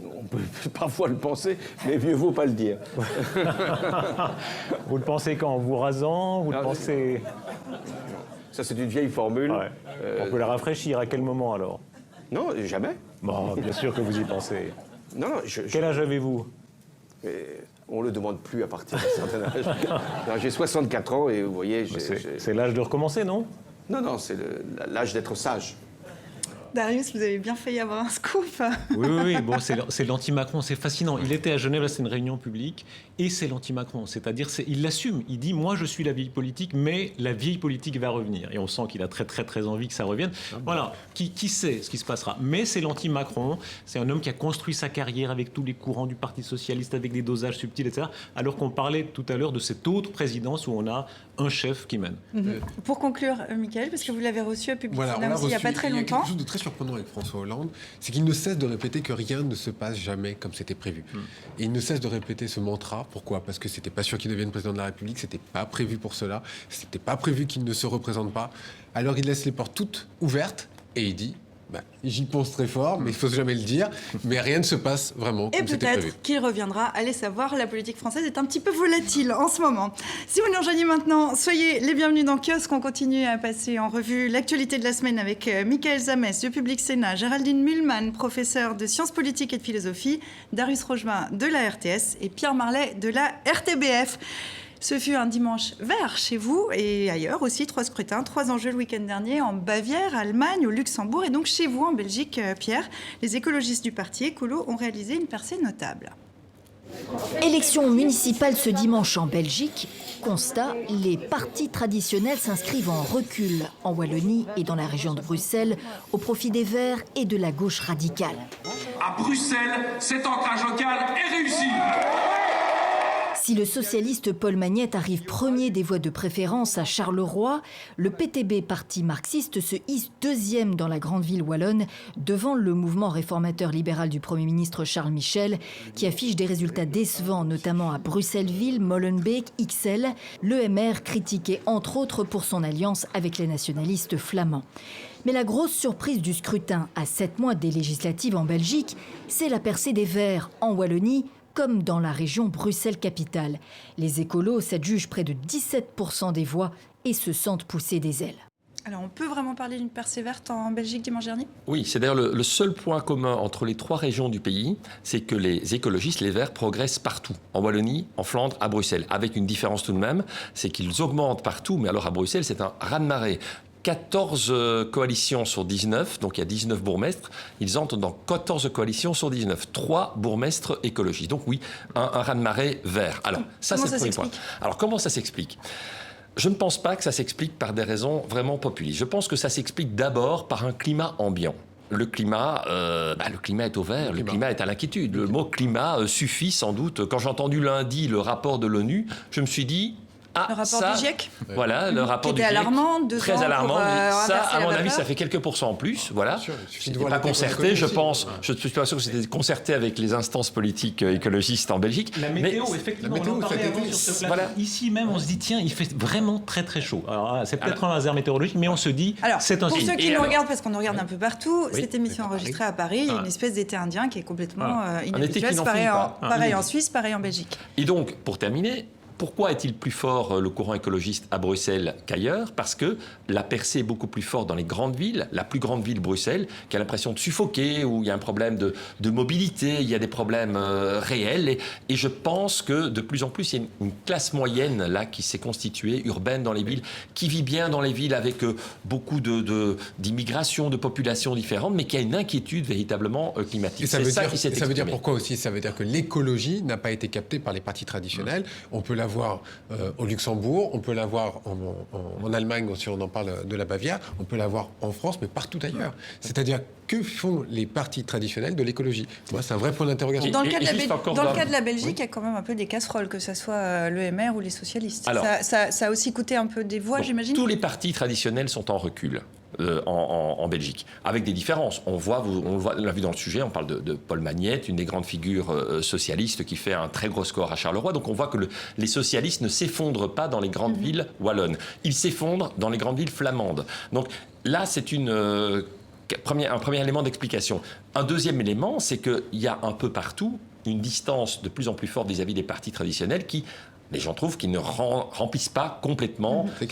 On peut parfois le penser, mais mieux vaut pas le dire. Vous le pensez quand ? En vous rasant ? Vous le pensez... Ça, c'est une vieille formule. Ouais. On peut la rafraîchir. À quel moment, alors ? Non, jamais. Bon, bien sûr que vous y pensez. Non, Quel âge avez-vous ? On ne le demande plus à partir d'un certain âge. Alors, j'ai 64 ans et vous voyez... C'est l'âge de recommencer, non ? Non, c'est l'âge d'être sage. Darius, vous avez bien failli avoir un scoop. Oui. Bon, c'est l'anti-Macron, c'est fascinant. Il était à Genève, là, c'est une réunion publique, et c'est l'anti-Macron. C'est-à-dire, il l'assume. Il dit, moi, je suis la vieille politique, mais la vieille politique va revenir. Et on sent qu'il a très, très, très envie que ça revienne. Voilà. Qui sait ce qui se passera ? Mais c'est l'anti-Macron. C'est un homme qui a construit sa carrière avec tous les courants du Parti socialiste, avec des dosages subtils, etc. Alors qu'on parlait tout à l'heure de cette autre présidence où on a un chef qui mène. Pour conclure, Mickaël, parce que vous l'avez reçu à Public Sénat aussi il n'y a pas très longtemps. Quelque chose de très surprenant avec François Hollande, c'est qu'il ne cesse de répéter que rien ne se passe jamais comme c'était prévu. Et il ne cesse de répéter ce mantra. Pourquoi ? Parce que c'était pas sûr qu'il devienne président de la République, c'était pas prévu pour cela, c'était pas prévu qu'il ne se représente pas. Alors il laisse les portes toutes ouvertes et il dit j'y pense très fort, mais il ne faut jamais le dire. Mais rien ne se passe vraiment comme c'était prévu. Et peut-être qu'il reviendra. Allez savoir, la politique française est un petit peu volatile en ce moment. Si vous nous rejoignez maintenant, soyez les bienvenus dans Kiosque. On continue à passer en revue l'actualité de la semaine avec Michael Zamès de Public Sénat, Géraldine Mühlmann, professeure de sciences politiques et de philosophie, Darius Rochemain de la RTS et Pierre Marlet de la RTBF. Ce fut un dimanche vert chez vous et ailleurs aussi, 3 scrutins, 3 enjeux le week-end dernier en Bavière, Allemagne, au Luxembourg et donc chez vous en Belgique, Pierre. Les écologistes du parti écolo ont réalisé une percée notable. Élection municipale ce dimanche en Belgique. Constat, les partis traditionnels s'inscrivent en recul en Wallonie et dans la région de Bruxelles au profit des Verts et de la gauche radicale. À Bruxelles, cet ancrage local est réussi. Si le socialiste Paul Magnette arrive premier des voix de préférence à Charleroi, le PTB, parti marxiste, se hisse deuxième dans la grande ville wallonne, devant le mouvement réformateur libéral du Premier ministre Charles Michel, qui affiche des résultats décevants, notamment à Bruxelles-Ville, Molenbeek, Ixelles, l'EMR critiqué entre autres pour son alliance avec les nationalistes flamands. Mais la grosse surprise du scrutin à 7 mois des législatives en Belgique, c'est la percée des Verts en Wallonie, comme dans la région Bruxelles-Capitale. Les écolos s'adjugent près de 17% des voix et se sentent pousser des ailes. Alors, on peut vraiment parler d'une percée verte en Belgique dimanche dernier ? Oui, c'est d'ailleurs le seul point commun entre les 3 régions du pays, c'est que les écologistes, les Verts, progressent partout. En Wallonie, en Flandre, à Bruxelles. Avec une différence tout de même, c'est qu'ils augmentent partout, mais alors à Bruxelles, c'est un raz-de-marée. 14 coalitions sur 19, donc il y a 19 bourgmestres, ils entrent dans 14 coalitions sur 19, 3 bourgmestres écologistes. Donc oui, un raz-de-marée vert. Alors, ça c'est le premier point. Alors comment ça s'explique ? Je ne pense pas que ça s'explique par des raisons vraiment populistes. Je pense que ça s'explique d'abord par un climat ambiant. Le climat est au vert, le climat est à l'inquiétude. Le mot climat suffit sans doute. Quand j'ai entendu lundi le rapport de l'ONU, je me suis dit... le rapport du GIEC. Voilà, le rapport qui du était GIEC. alarmant, Très alarmant. Ça, à mon avis, vapeur. ça fait quelques pourcents en plus. Voilà. C'était pas concerté, je pense. Je ne suis pas sûr que c'était concerté avec les instances politiques écologistes en Belgique. La météo, effectivement, on en parlait avant sur ce plateau. Voilà. Ici même, on se dit, tiens, il fait vraiment très très chaud. Alors, c'est peut-être un hasard météorologique, mais on se dit, c'est un pour signe. ceux qui nous regardent, parce qu'on nous regarde un peu partout, cette émission enregistrée à Paris, il y a une espèce d'été indien qui est complètement inhabituel. Pareil en Suisse, pareil en Belgique. Et donc, pour terminer, pourquoi est-il plus fort le courant écologiste à Bruxelles qu'ailleurs? Parce que la percée est beaucoup plus forte dans les grandes villes, la plus grande ville, Bruxelles, qui a l'impression de suffoquer, où il y a un problème de mobilité, il y a des problèmes réels. Et je pense que de plus en plus, il y a une classe moyenne là qui s'est constituée, urbaine dans les villes, qui vit bien dans les villes avec beaucoup d'immigration, de populations différentes, mais qui a une inquiétude véritablement climatique. Ça veut dire pourquoi aussi? Ça veut dire que l'écologie n'a pas été captée par les partis traditionnels. On peut l'avoir au Luxembourg, on peut l'avoir en Allemagne, si on en parle de la Bavière, on peut l'avoir en France, mais partout ailleurs. C'est-à-dire, que font les partis traditionnels de l'écologie? Moi, c'est un vrai point d'interrogation. Dans le cas de la Belgique, il y a quand même un peu des casseroles, que ce soit l'EMR ou les socialistes. Alors, ça a aussi coûté un peu des voix, j'imagine. Tous les partis traditionnels sont en recul. En Belgique, avec des différences. On l'a vu dans le sujet, on parle de Paul Magnette, une des grandes figures socialistes qui fait un très gros score à Charleroi. Donc on voit que les socialistes ne s'effondrent pas dans les grandes villes wallonnes. Ils s'effondrent dans les grandes villes flamandes. Donc là, c'est un premier élément d'explication. Un deuxième élément, c'est qu'il y a un peu partout une distance de plus en plus forte vis-à-vis des partis traditionnels qui... Les gens trouvent qu'ils ne remplissent pas complètement ce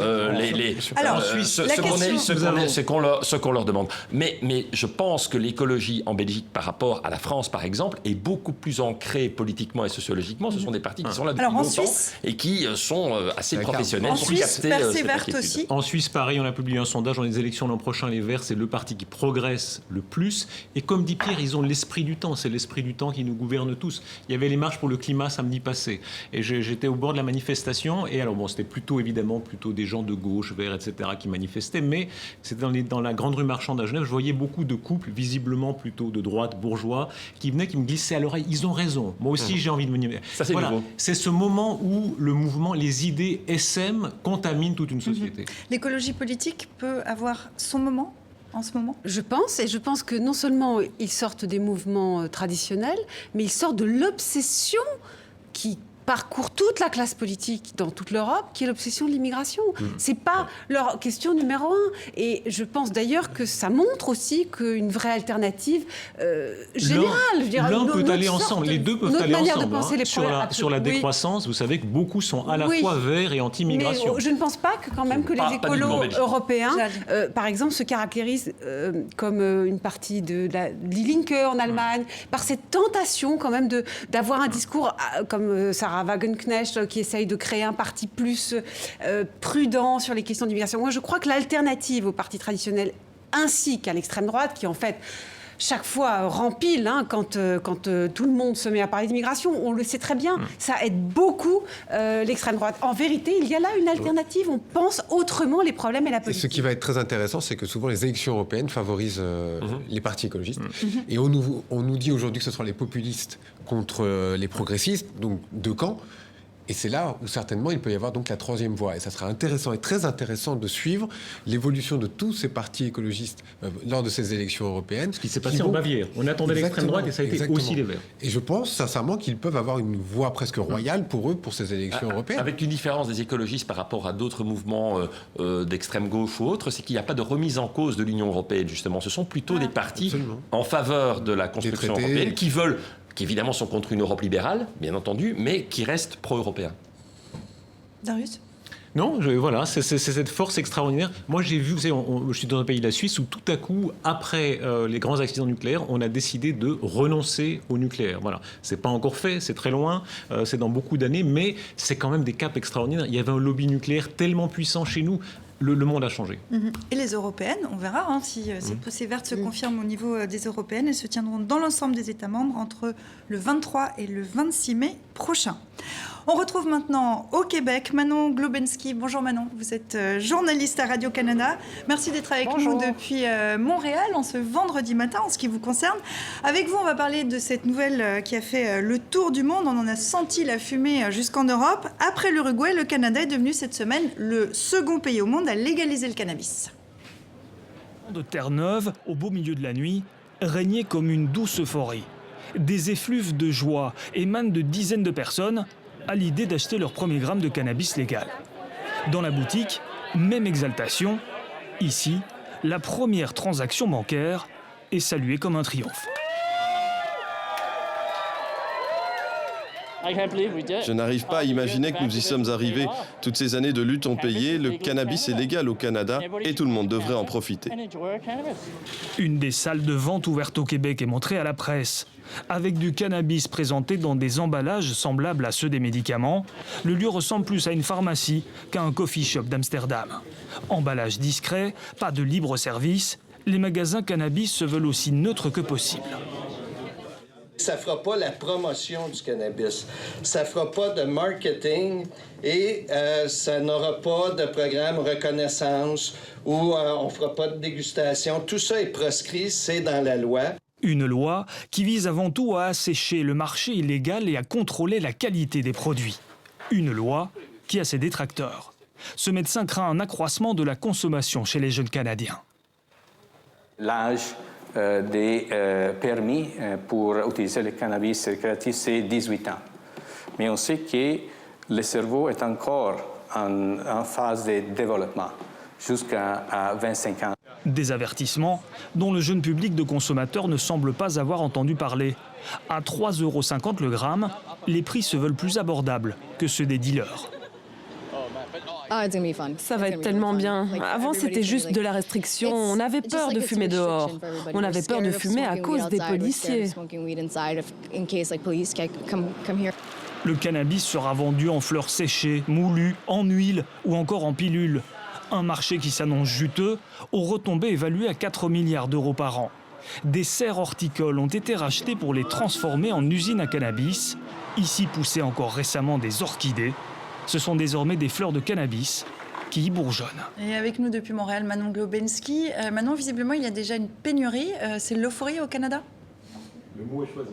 qu'on leur demande. Mais je pense que l'écologie en Belgique par rapport à la France, par exemple, est beaucoup plus ancrée politiquement et sociologiquement. Ce sont des partis qui sont là depuis longtemps et qui sont assez professionnels. En Suisse, percée verte aussi. En Suisse, pareil, on a publié un sondage dans les élections l'an prochain. Les Verts, c'est le parti qui progresse le plus. Et comme dit Pierre, ils ont l'esprit du temps. C'est l'esprit du temps qui nous gouverne tous. Il y avait les marches pour le climat samedi passé. Et j'étais au bord de la manifestation, et alors bon, c'était plutôt des gens de gauche, verts, etc. qui manifestaient, mais c'était dans la grande rue Marchande à Genève, je voyais beaucoup de couples, visiblement plutôt de droite, bourgeois, qui venaient, qui me glissaient à l'oreille, ils ont raison, moi aussi j'ai envie de venir. Ça, c'est nouveau. C'est ce moment où le mouvement, les idées SM contaminent toute une société. L'écologie politique peut avoir son moment en ce moment? Je pense que non seulement ils sortent des mouvements traditionnels, mais ils sortent de l'obsession qui parcourt toute la classe politique dans toute l'Europe, qui est l'obsession de l'immigration. C'est pas leur question numéro un. Et je pense d'ailleurs que ça montre aussi qu'une vraie alternative générale... L'un peut aller ensemble, les deux peuvent aller ensemble. Sur la décroissance, vous savez que beaucoup sont à la fois verts et anti-immigration. Mais je ne pense pas que quand même que les écolos européens, par exemple, se caractérisent comme une partie de Die Linke en Allemagne, par cette tentation quand même d'avoir un discours comme Sarah Wagenknecht qui essaye de créer un parti plus prudent sur les questions d'immigration. Moi, je crois que l'alternative aux partis traditionnels ainsi qu'à l'extrême droite, qui en fait chaque fois rempile quand tout le monde se met à parler d'immigration, on le sait très bien, ça aide beaucoup l'extrême droite. En vérité, il y a là une alternative, on pense autrement les problèmes et la politique. Et ce qui va être très intéressant, c'est que souvent les élections européennes favorisent les partis écologistes. Et on nous dit aujourd'hui que ce seront les populistes contre les progressistes, donc deux camps. Et c'est là où certainement il peut y avoir donc la troisième voie. Et ça sera intéressant et très intéressant de suivre l'évolution de tous ces partis écologistes lors de ces élections européennes. Ce qui s'est passé en Bavière. On attendait l'extrême droite et ça a été aussi les Verts. Et je pense sincèrement qu'ils peuvent avoir une voie presque royale pour eux, pour ces élections européennes. Avec une différence des écologistes par rapport à d'autres mouvements d'extrême gauche ou autres, c'est qu'il n'y a pas de remise en cause de l'Union européenne, justement. Ce sont plutôt des partis en faveur de la construction européenne qui évidemment sont contre une Europe libérale, bien entendu, mais qui restent pro-européens. Darius ? Non, voilà, c'est cette force extraordinaire. Moi, j'ai vu, je suis dans un pays, la Suisse, où tout à coup, après les grands accidents nucléaires, on a décidé de renoncer au nucléaire. Voilà, c'est pas encore fait, c'est très loin, c'est dans beaucoup d'années, mais c'est quand même des caps extraordinaires. Il y avait un lobby nucléaire tellement puissant chez nous. Le monde a changé. Et les européennes, on verra si ces poussées vertes se confirment au niveau des européennes. Elles se tiendront dans l'ensemble des États membres entre le 23 et le 26 mai prochain. On retrouve maintenant au Québec Manon Globensky. Bonjour Manon, vous êtes journaliste à Radio-Canada. Merci d'être avec nous depuis Montréal en ce vendredi matin en ce qui vous concerne. Avec vous, on va parler de cette nouvelle qui a fait le tour du monde. On en a senti la fumée jusqu'en Europe. Après l'Uruguay, le Canada est devenu cette semaine le second pays au monde à légaliser le cannabis. De Terre-Neuve, au beau milieu de la nuit, régnait comme une douce euphorie. Des effluves de joie émanent de dizaines de personnes à l'idée d'acheter leur premier gramme de cannabis légal. Dans la boutique, même exaltation. Ici, la première transaction bancaire est saluée comme un triomphe. Je n'arrive pas à imaginer que nous y sommes arrivés. Toutes ces années de lutte ont payé, le cannabis est légal au Canada et tout le monde devrait en profiter. Une des salles de vente ouvertes au Québec est montrée à la presse. Avec du cannabis présenté dans des emballages semblables à ceux des médicaments, le lieu ressemble plus à une pharmacie qu'à un coffee shop d'Amsterdam. Emballage discret, pas de libre service, les magasins cannabis se veulent aussi neutres que possible. Ça ne fera pas la promotion du cannabis. Ça ne fera pas de marketing et ça n'aura pas de programme reconnaissance où on ne fera pas de dégustation. Tout ça est proscrit, c'est dans la loi. Une loi qui vise avant tout à assécher le marché illégal et à contrôler la qualité des produits. Une loi qui a ses détracteurs. Ce médecin craint un accroissement de la consommation chez les jeunes Canadiens. L'âge des permis pour utiliser le cannabis récréatif, c'est 18 ans. Mais on sait que le cerveau est encore en phase de développement, jusqu'à 25 ans. Des avertissements dont le jeune public de consommateurs ne semble pas avoir entendu parler. À 3,50 € le gramme, les prix se veulent plus abordables que ceux des dealers. Ça va être tellement bien. Avant, c'était juste de la restriction. On avait peur de fumer dehors. On avait peur de fumer à cause des policiers. Le cannabis sera vendu en fleurs séchées, moulues, en huile ou encore en pilules. Un marché qui s'annonce juteux, aux retombées évaluées à 4 milliards d'euros par an. Des serres horticoles ont été rachetées pour les transformer en usines à cannabis. Ici poussaient encore récemment des orchidées. Ce sont désormais des fleurs de cannabis qui y bourgeonnent. Et avec nous depuis Montréal, Manon Globensky. Manon, visiblement, il y a déjà une pénurie. C'est l'euphorie au Canada? Le mot est choisi.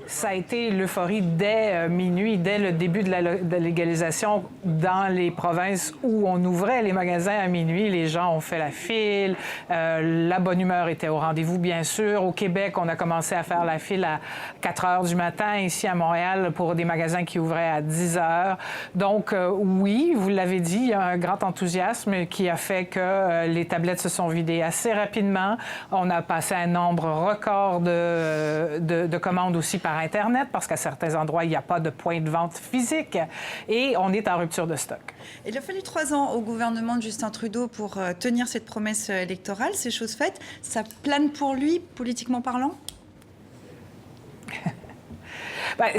Ça a été l'euphorie dès minuit, dès le début de la légalisation dans les provinces où on ouvrait les magasins à minuit. Les gens ont fait la file. La bonne humeur était au rendez-vous, bien sûr. Au Québec, on a commencé à faire la file à 4 heures du matin. Ici, à Montréal, pour des magasins qui ouvraient à 10 heures. Donc, oui, vous l'avez dit, il y a un grand enthousiasme qui a fait que les tablettes se sont vidées assez rapidement. On a passé un nombre record de commandes aussi par Internet, parce qu'à certains endroits, il n'y a pas de point de vente physique. Et on est en rupture de stock. Il a fallu 3 ans au gouvernement de Justin Trudeau pour tenir cette promesse électorale. C'est chose faite. Ça plane pour lui, politiquement parlant?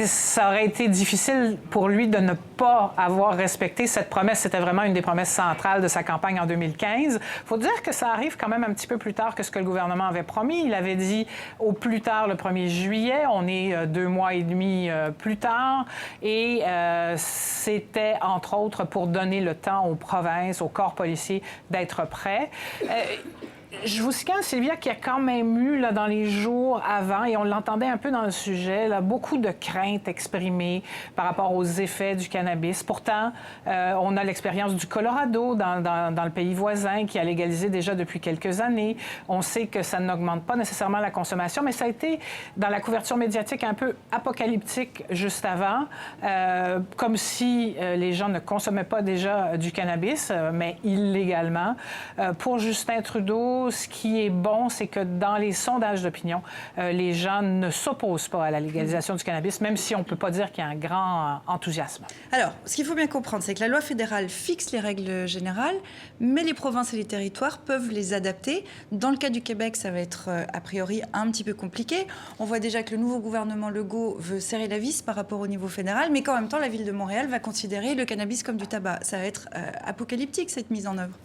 Ça aurait été difficile pour lui de ne pas avoir respecté cette promesse. C'était vraiment une des promesses centrales de sa campagne en 2015. Il faut dire que ça arrive quand même un petit peu plus tard que ce que le gouvernement avait promis. Il avait dit au plus tard le 1er juillet. On est 2 mois et demi plus tard. Et c'était, entre autres, pour donner le temps aux provinces, aux corps policiers d'être prêts. Je vous signale, Sylvia, qu'il y a quand même eu, là, dans les jours avant, et on l'entendait un peu dans le sujet, là, beaucoup de craintes exprimées par rapport aux effets du cannabis. Pourtant, on a l'expérience du Colorado dans le pays voisin qui a légalisé déjà depuis quelques années. On sait que ça n'augmente pas nécessairement la consommation, mais ça a été, dans la couverture médiatique, un peu apocalyptique juste avant, comme si les gens ne consommaient pas déjà du cannabis, mais illégalement. Pour Justin Trudeau, ce qui est bon, c'est que dans les sondages d'opinion, les gens ne s'opposent pas à la légalisation du cannabis, même si on ne peut pas dire qu'il y a un grand enthousiasme. Alors, ce qu'il faut bien comprendre, c'est que la loi fédérale fixe les règles générales, mais les provinces et les territoires peuvent les adapter. Dans le cas du Québec, ça va être a priori un petit peu compliqué. On voit déjà que le nouveau gouvernement Legault veut serrer la vis par rapport au niveau fédéral, mais qu'en même temps, la ville de Montréal va considérer le cannabis comme du tabac. Ça va être apocalyptique, cette mise en œuvre.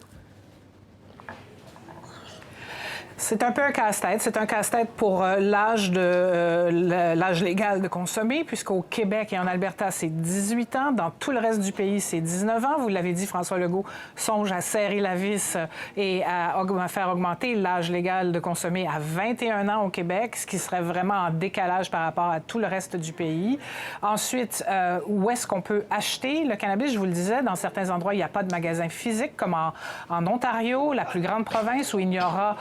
C'est un peu un casse-tête. C'est un casse-tête pour l'âge légal de consommer, puisqu'au Québec et en Alberta, c'est 18 ans. Dans tout le reste du pays, c'est 19 ans. Vous l'avez dit, François Legault songe à serrer la vis et à faire augmenter l'âge légal de consommer à 21 ans au Québec, ce qui serait vraiment en décalage par rapport à tout le reste du pays. Ensuite, où est-ce qu'on peut acheter le cannabis? Je vous le disais, dans certains endroits, il n'y a pas de magasin physique, comme en Ontario, la plus grande province, où il n'y aura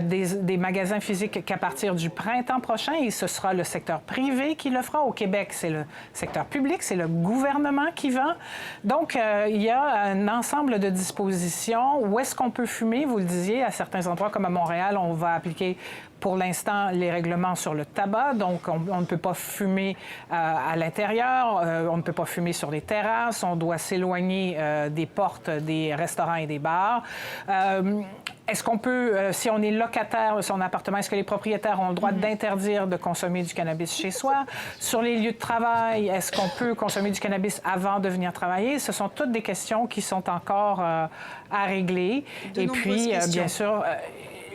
des magasins physiques qu'à partir du printemps prochain, et ce sera le secteur privé qui le fera. Au Québec, c'est le secteur public, c'est le gouvernement qui vend. Donc, il y a un ensemble de dispositions. Où est-ce qu'on peut fumer? Vous le disiez, à certains endroits comme à Montréal, on va appliquer pour l'instant les règlements sur le tabac. Donc, on ne peut pas fumer à l'intérieur, on ne peut pas fumer sur les terrasses, on doit s'éloigner des portes des restaurants et des bars. Est-ce qu'on peut, si on est locataire de son appartement, est-ce que les propriétaires ont le droit d'interdire de consommer du cannabis chez soi? Sur les lieux de travail, est-ce qu'on peut consommer du cannabis avant de venir travailler? Ce sont toutes des questions qui sont encore à régler. Et puis, bien sûr...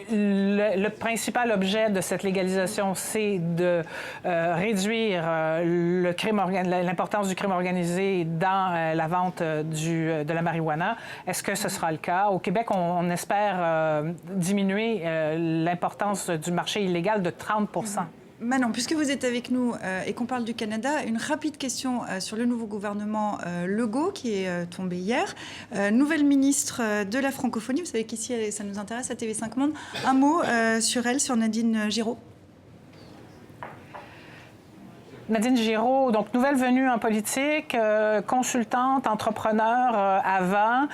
Le principal objet de cette légalisation, c'est de réduire l'importance du crime organisé dans la vente de la marijuana. Est-ce que ce sera le cas? Au Québec, on espère diminuer l'importance du marché illégal de 30 %. Manon, puisque vous êtes avec nous et qu'on parle du Canada, une rapide question sur le nouveau gouvernement Legault qui est tombé hier. Nouvelle ministre de la francophonie, vous savez qu'ici ça nous intéresse à TV5 Monde. Un mot sur elle, sur Nadine Giraud. Nadine Giraud, donc nouvelle venue en politique, consultante, entrepreneur avant.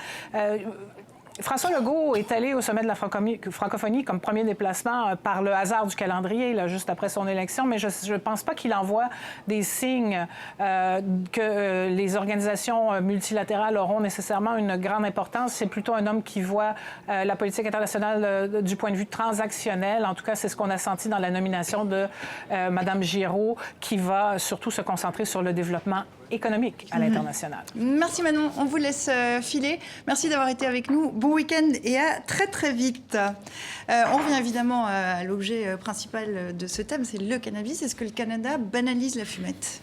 François Legault est allé au sommet de la francophonie comme premier déplacement par le hasard du calendrier, là, juste après son élection, mais je ne pense pas qu'il envoie des signes que les organisations multilatérales auront nécessairement une grande importance. C'est plutôt un homme qui voit la politique internationale du point de vue transactionnel. En tout cas, c'est ce qu'on a senti dans la nomination de Mme Giraud, qui va surtout se concentrer sur le développement économique à l'international. Merci Manon, on vous laisse filer. Merci d'avoir été avec nous. Bon week-end et à très très vite. On revient évidemment à l'objet principal de ce thème, c'est le cannabis. Est-ce que le Canada banalise la fumette ?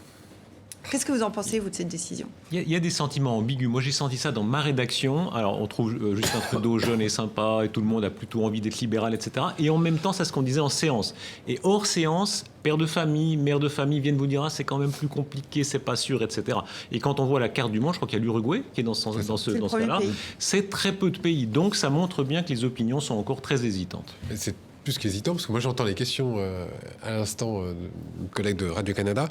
Qu'est-ce que vous en pensez, vous, de cette décision ? Il y a des sentiments ambigus. Moi, j'ai senti ça dans ma rédaction. Alors, on trouve Justin Trudeau jeune et sympa, et tout le monde a plutôt envie d'être libéral, etc. Et en même temps, c'est ce qu'on disait en séance. Et hors séance, pères de famille, mères de famille viennent vous dire « Ah, c'est quand même plus compliqué, c'est pas sûr, etc. » Et quand on voit la carte du monde, je crois qu'il y a l'Uruguay qui est dans ce cas-là. C'est très peu de pays. Donc, ça montre bien que les opinions sont encore très hésitantes. C'est plus qu'hésitant, parce que moi, j'entends les questions à l'instant du collègue de Radio-Canada.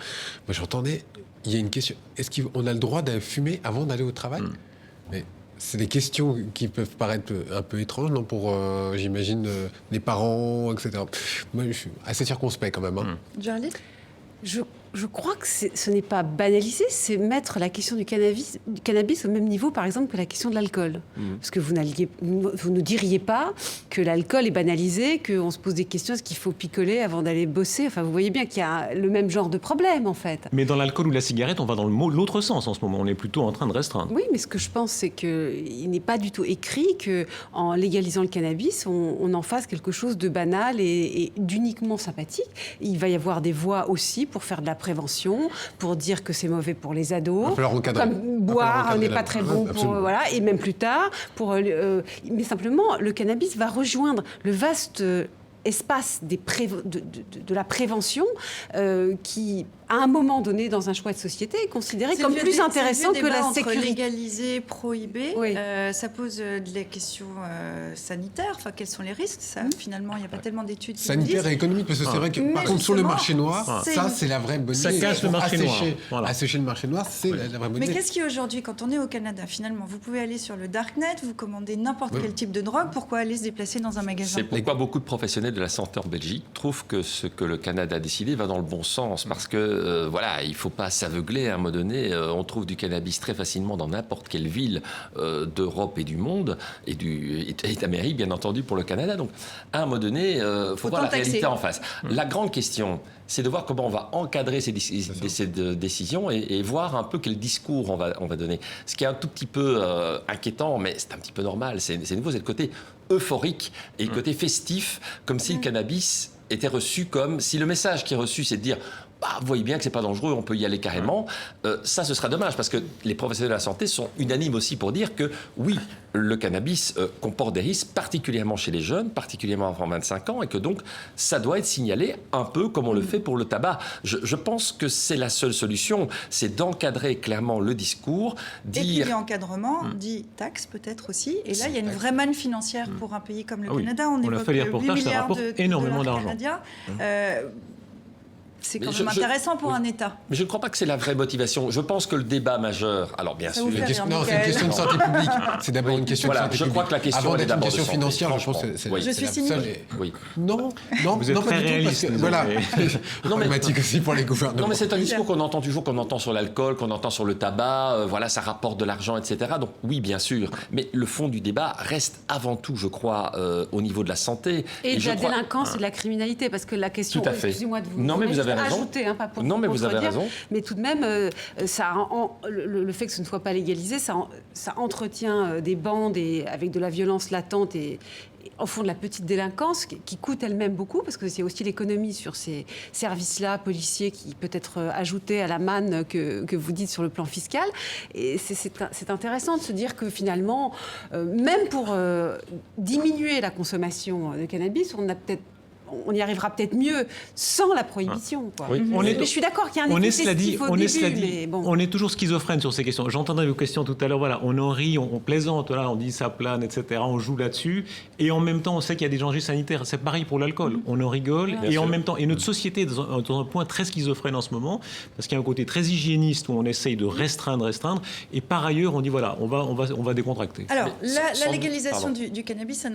Moi, j'entendais... Il y a une question. Est-ce qu'on a le droit de fumer avant d'aller au travail ? Mais c'est des questions qui peuvent paraître un peu étranges, non, pour, j'imagine, les parents, etc. Moi, je suis assez circonspect quand même. Géraldine ? Je crois que ce n'est pas banalisé, c'est mettre la question du cannabis au même niveau, par exemple, que la question de l'alcool. Parce que vous ne diriez pas que l'alcool est banalisé, qu'on se pose des questions, est-ce qu'il faut picoler avant d'aller bosser ? Enfin, vous voyez bien qu'il y a le même genre de problème, en fait. Mais dans l'alcool ou la cigarette, on va dans l'autre sens en ce moment. On est plutôt en train de restreindre. Oui, mais ce que je pense, c'est qu'il n'est pas du tout écrit qu'en légalisant le cannabis, on en fasse quelque chose de banal et d'uniquement sympathique. Il va y avoir des voies aussi pour faire de la prévention, pour dire que c'est mauvais pour les ados, comme boire n'est pas très bon pour, voilà, et même plus tard, mais simplement le cannabis va rejoindre le vaste espace de la prévention qui, à un moment donné, dans un choix de société, est considéré comme plus intéressant que la sécurité. Légaliser, prohiber, ça pose des questions sanitaires. Enfin, quels sont les risques ? Ça, finalement, il n'y a pas tellement d'études qui sanitaires et économiques, parce que c'est vrai que, par contre, sur le marché noir, ça, c'est la vraie bonne idée. Ça casse le marché noir. Voilà. Assécher le marché noir, c'est la vraie bonne idée. Mais qu'est-ce qui, aujourd'hui, quand on est au Canada, finalement, vous pouvez aller sur le Darknet, vous commandez n'importe quel type de drogue, pourquoi aller se déplacer dans un magasin ? C'est pourquoi beaucoup de professionnels de la santé en Belgique trouvent que ce que le Canada a décidé va dans le bon sens, parce que voilà, il ne faut pas s'aveugler. À un moment donné, on trouve du cannabis très facilement dans n'importe quelle ville d'Europe et du monde, et d'Amérique, bien entendu, pour le Canada. Donc, à un moment donné, il faut voir la réalité en face. La grande question, c'est de voir comment on va encadrer ces décisions et voir un peu quel discours on va donner. Ce qui est un tout petit peu inquiétant, mais c'est un petit peu normal. C'est nouveau, c'est le côté euphorique et le côté festif, comme si le cannabis était reçu comme... Si le message qui est reçu, c'est de dire... vous voyez bien que c'est pas dangereux, on peut y aller carrément. Ça, ce sera dommage parce que les professionnels de la santé sont unanimes aussi pour dire que oui, le cannabis comporte des risques, particulièrement chez les jeunes, particulièrement avant 25 ans, et que donc ça doit être signalé un peu comme on le fait pour le tabac. Je pense que c'est la seule solution, c'est d'encadrer clairement le discours, dire... Et puis l'encadrement dit taxe peut-être aussi. Et là, il y a une vraie manne financière pour un pays comme le Canada. On a fait les reportages, ça rapporte énormément d'argent. C'est quand même intéressant pour un État. Mais je ne crois pas que c'est la vraie motivation. Je pense que le débat majeur... Alors bien sûr... Non, c'est une question de santé publique. C'est d'abord une question de santé publique. Je crois que la question est d'abord de santé. Financière, je pense que c'est je suis cynique. Oui. Non, vous êtes très réaliste. Voilà. Problématique aussi pour les gouvernements. Non, mais c'est un discours qu'on entend toujours, qu'on entend sur l'alcool, qu'on entend sur le tabac. Voilà, ça rapporte de l'argent, etc. Donc oui, bien sûr. Mais le fond du débat reste avant tout, je crois, au niveau de la santé. Et de la délinquance et de la criminalité. Parce que la question... Tout à fait. Excusez-moi de vous... Non, mais vous avez raison. Pas pour non, mais vous avez raison. Mais tout de même, le fait que ce ne soit pas légalisé, ça entretient des bandes avec de la violence latente et au fond de la petite délinquance qui coûte elle-même beaucoup, parce que c'est aussi l'économie sur ces services-là, policiers, qui peut être ajoutée à la manne que vous dites sur le plan fiscal. Et c'est intéressant de se dire que finalement, même pour diminuer la consommation de cannabis, on y arrivera peut-être mieux sans la prohibition. Quoi. Oui. Mais je suis d'accord qu'il y a un effet festif au début, mais bon. On est toujours schizophrène sur ces questions. J'entendais vos questions tout à l'heure. Voilà, on en rit, on plaisante, on dit ça plane, etc. On joue là-dessus. Et en même temps, on sait qu'il y a des dangers sanitaires. C'est pareil pour l'alcool. On en rigole. Et en même temps, et notre société est dans un point très schizophrène en ce moment, parce qu'il y a un côté très hygiéniste où on essaye de restreindre. Et par ailleurs, on dit voilà, on va décontracter. Alors, la légalisation du cannabis, ça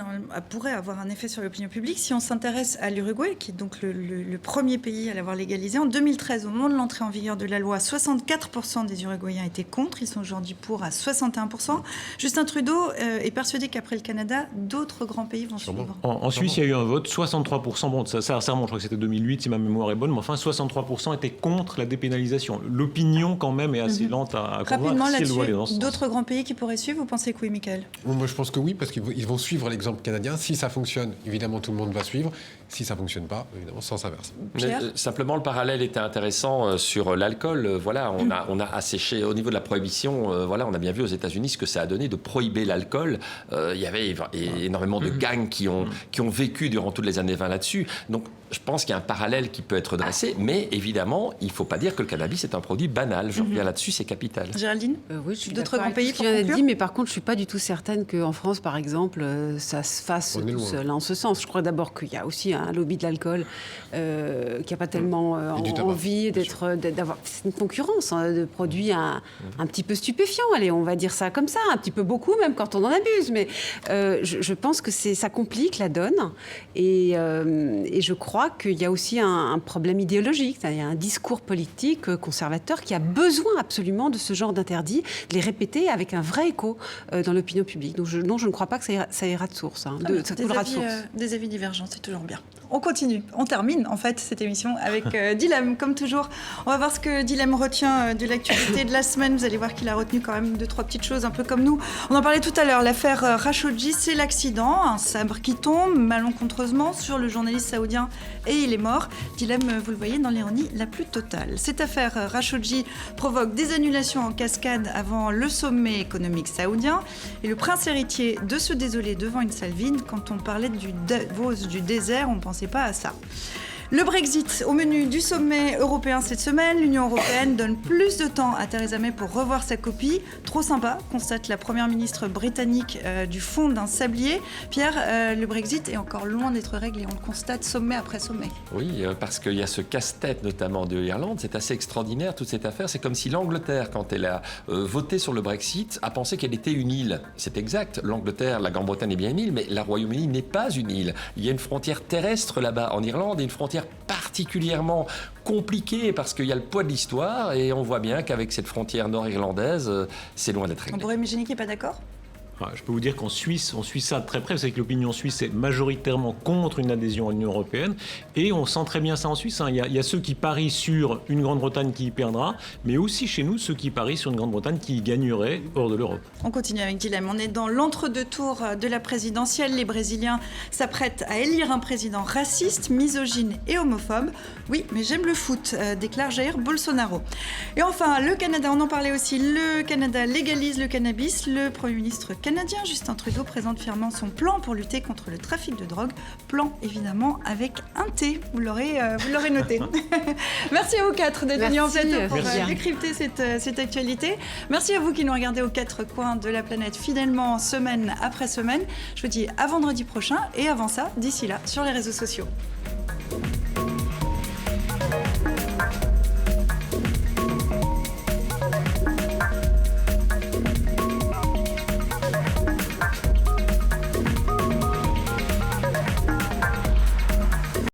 pourrait avoir un effet sur l'opinion publique. Si on s'intéresse à l'Uruguay, qui est donc le premier pays à l'avoir légalisé. En 2013, au moment de l'entrée en vigueur de la loi, 64% des Uruguayens étaient contre. Ils sont aujourd'hui pour à 61%. Justin Trudeau est persuadé qu'après le Canada, d'autres grands pays vont suivre. En Suisse, il y a eu un vote. 63%, bon, ça remonte, je crois que c'était 2008, si ma mémoire est bonne, mais enfin, 63% étaient contre la dépénalisation. L'opinion, quand même, est assez lente à convaincre. Rapidement, là-dessus, d'autres grands pays qui pourraient suivre, vous pensez que oui, Michael ? Moi, je pense que oui, parce qu'ils vont suivre l'exemple canadien. Si ça fonctionne, évidemment, tout le monde va suivre. Si ça ne fonctionne pas, évidemment, sens inverse. Simplement, le parallèle était intéressant sur l'alcool. Voilà, on a asséché au niveau de la prohibition. Voilà, on a bien vu aux États-Unis ce que ça a donné de prohiber l'alcool. Il y avait énormément de gangs qui ont vécu durant toutes les années 20 là-dessus. Donc, je pense qu'il y a un parallèle qui peut être dressé, mais évidemment, il ne faut pas dire que le cannabis est un produit banal. Je reviens là-dessus, c'est capital. Géraldine, oui, je suis d'autres grands pays pour conclure. Dit, mais par contre, je ne suis pas du tout certaine qu'en France, par exemple, ça se fasse tout seul en ce sens. Je crois d'abord qu'il y a aussi un lobby de l'alcool qui n'a pas tellement envie d'avoir... C'est une concurrence de produits un petit peu stupéfiants. Allez, on va dire ça comme ça, un petit peu beaucoup, même quand on en abuse. Mais je pense que ça complique la donne. Et je crois qu'il y a aussi un problème idéologique. Il y a un discours politique conservateur qui a besoin absolument de ce genre d'interdits, de les répéter avec un vrai écho dans l'opinion publique. Donc je ne crois pas que ça ira de source. Ça coulera de source. Des avis divergents, c'est toujours bien. On continue, on termine en fait cette émission avec Dilem, comme toujours. On va voir ce que Dilem retient de l'actualité de la semaine. Vous allez voir qu'il a retenu quand même 2-3 petites choses, un peu comme nous. On en parlait tout à l'heure, l'affaire Khashoggi, c'est l'accident, un sabre qui tombe malencontreusement sur le journaliste saoudien et il est mort. Dilem, vous le voyez, dans l'ironie la plus totale. Cette affaire Khashoggi provoque des annulations en cascade avant le sommet économique saoudien et le prince héritier de se désoler devant une salle vide. Quand on parlait du Davos du désert, on ne pensait pas à ça. Le Brexit au menu du sommet européen cette semaine. L'Union européenne donne plus de temps à Theresa May pour revoir sa copie. Trop sympa, constate la première ministre britannique du fond d'un sablier. Pierre, le Brexit est encore loin d'être réglé. On le constate sommet après sommet. Oui, parce qu'il y a ce casse-tête notamment de l'Irlande. C'est assez extraordinaire toute cette affaire. C'est comme si l'Angleterre, quand elle a voté sur le Brexit, a pensé qu'elle était une île. C'est exact. L'Angleterre, la Grande-Bretagne est bien une île, mais la Royaume-Uni n'est pas une île. Il y a une frontière terrestre là-bas en Irlande et une frontière particulièrement compliquée parce qu'il y a le poids de l'histoire et on voit bien qu'avec cette frontière nord-irlandaise, c'est loin d'être réglé. Boris Méjénic n'est pas d'accord ? Je peux vous dire qu'en Suisse, on suit ça de très près. Vous savez que l'opinion suisse est majoritairement contre une adhésion à l'Union européenne. Et on sent très bien ça en Suisse. Il y a ceux qui parient sur une Grande-Bretagne qui y perdra, mais aussi chez nous, ceux qui parient sur une Grande-Bretagne qui y gagnerait hors de l'Europe. On continue avec Dilemme. On est dans l'entre-deux tours de la présidentielle. Les Brésiliens s'apprêtent à élire un président raciste, misogyne et homophobe. Oui, mais j'aime le foot, déclare Jair Bolsonaro. Et enfin, le Canada, on en parlait aussi. Le Canada légalise le cannabis. Le Premier ministre canadien Justin Trudeau présente fièrement son plan pour lutter contre le trafic de drogue. Plan évidemment avec un T, vous l'aurez noté. Merci à vous quatre d'être venus en plateau pour décrypter cette actualité. Merci à vous qui nous regardez aux quatre coins de la planète fidèlement semaine après semaine. Je vous dis à vendredi prochain et avant ça, d'ici là, sur les réseaux sociaux.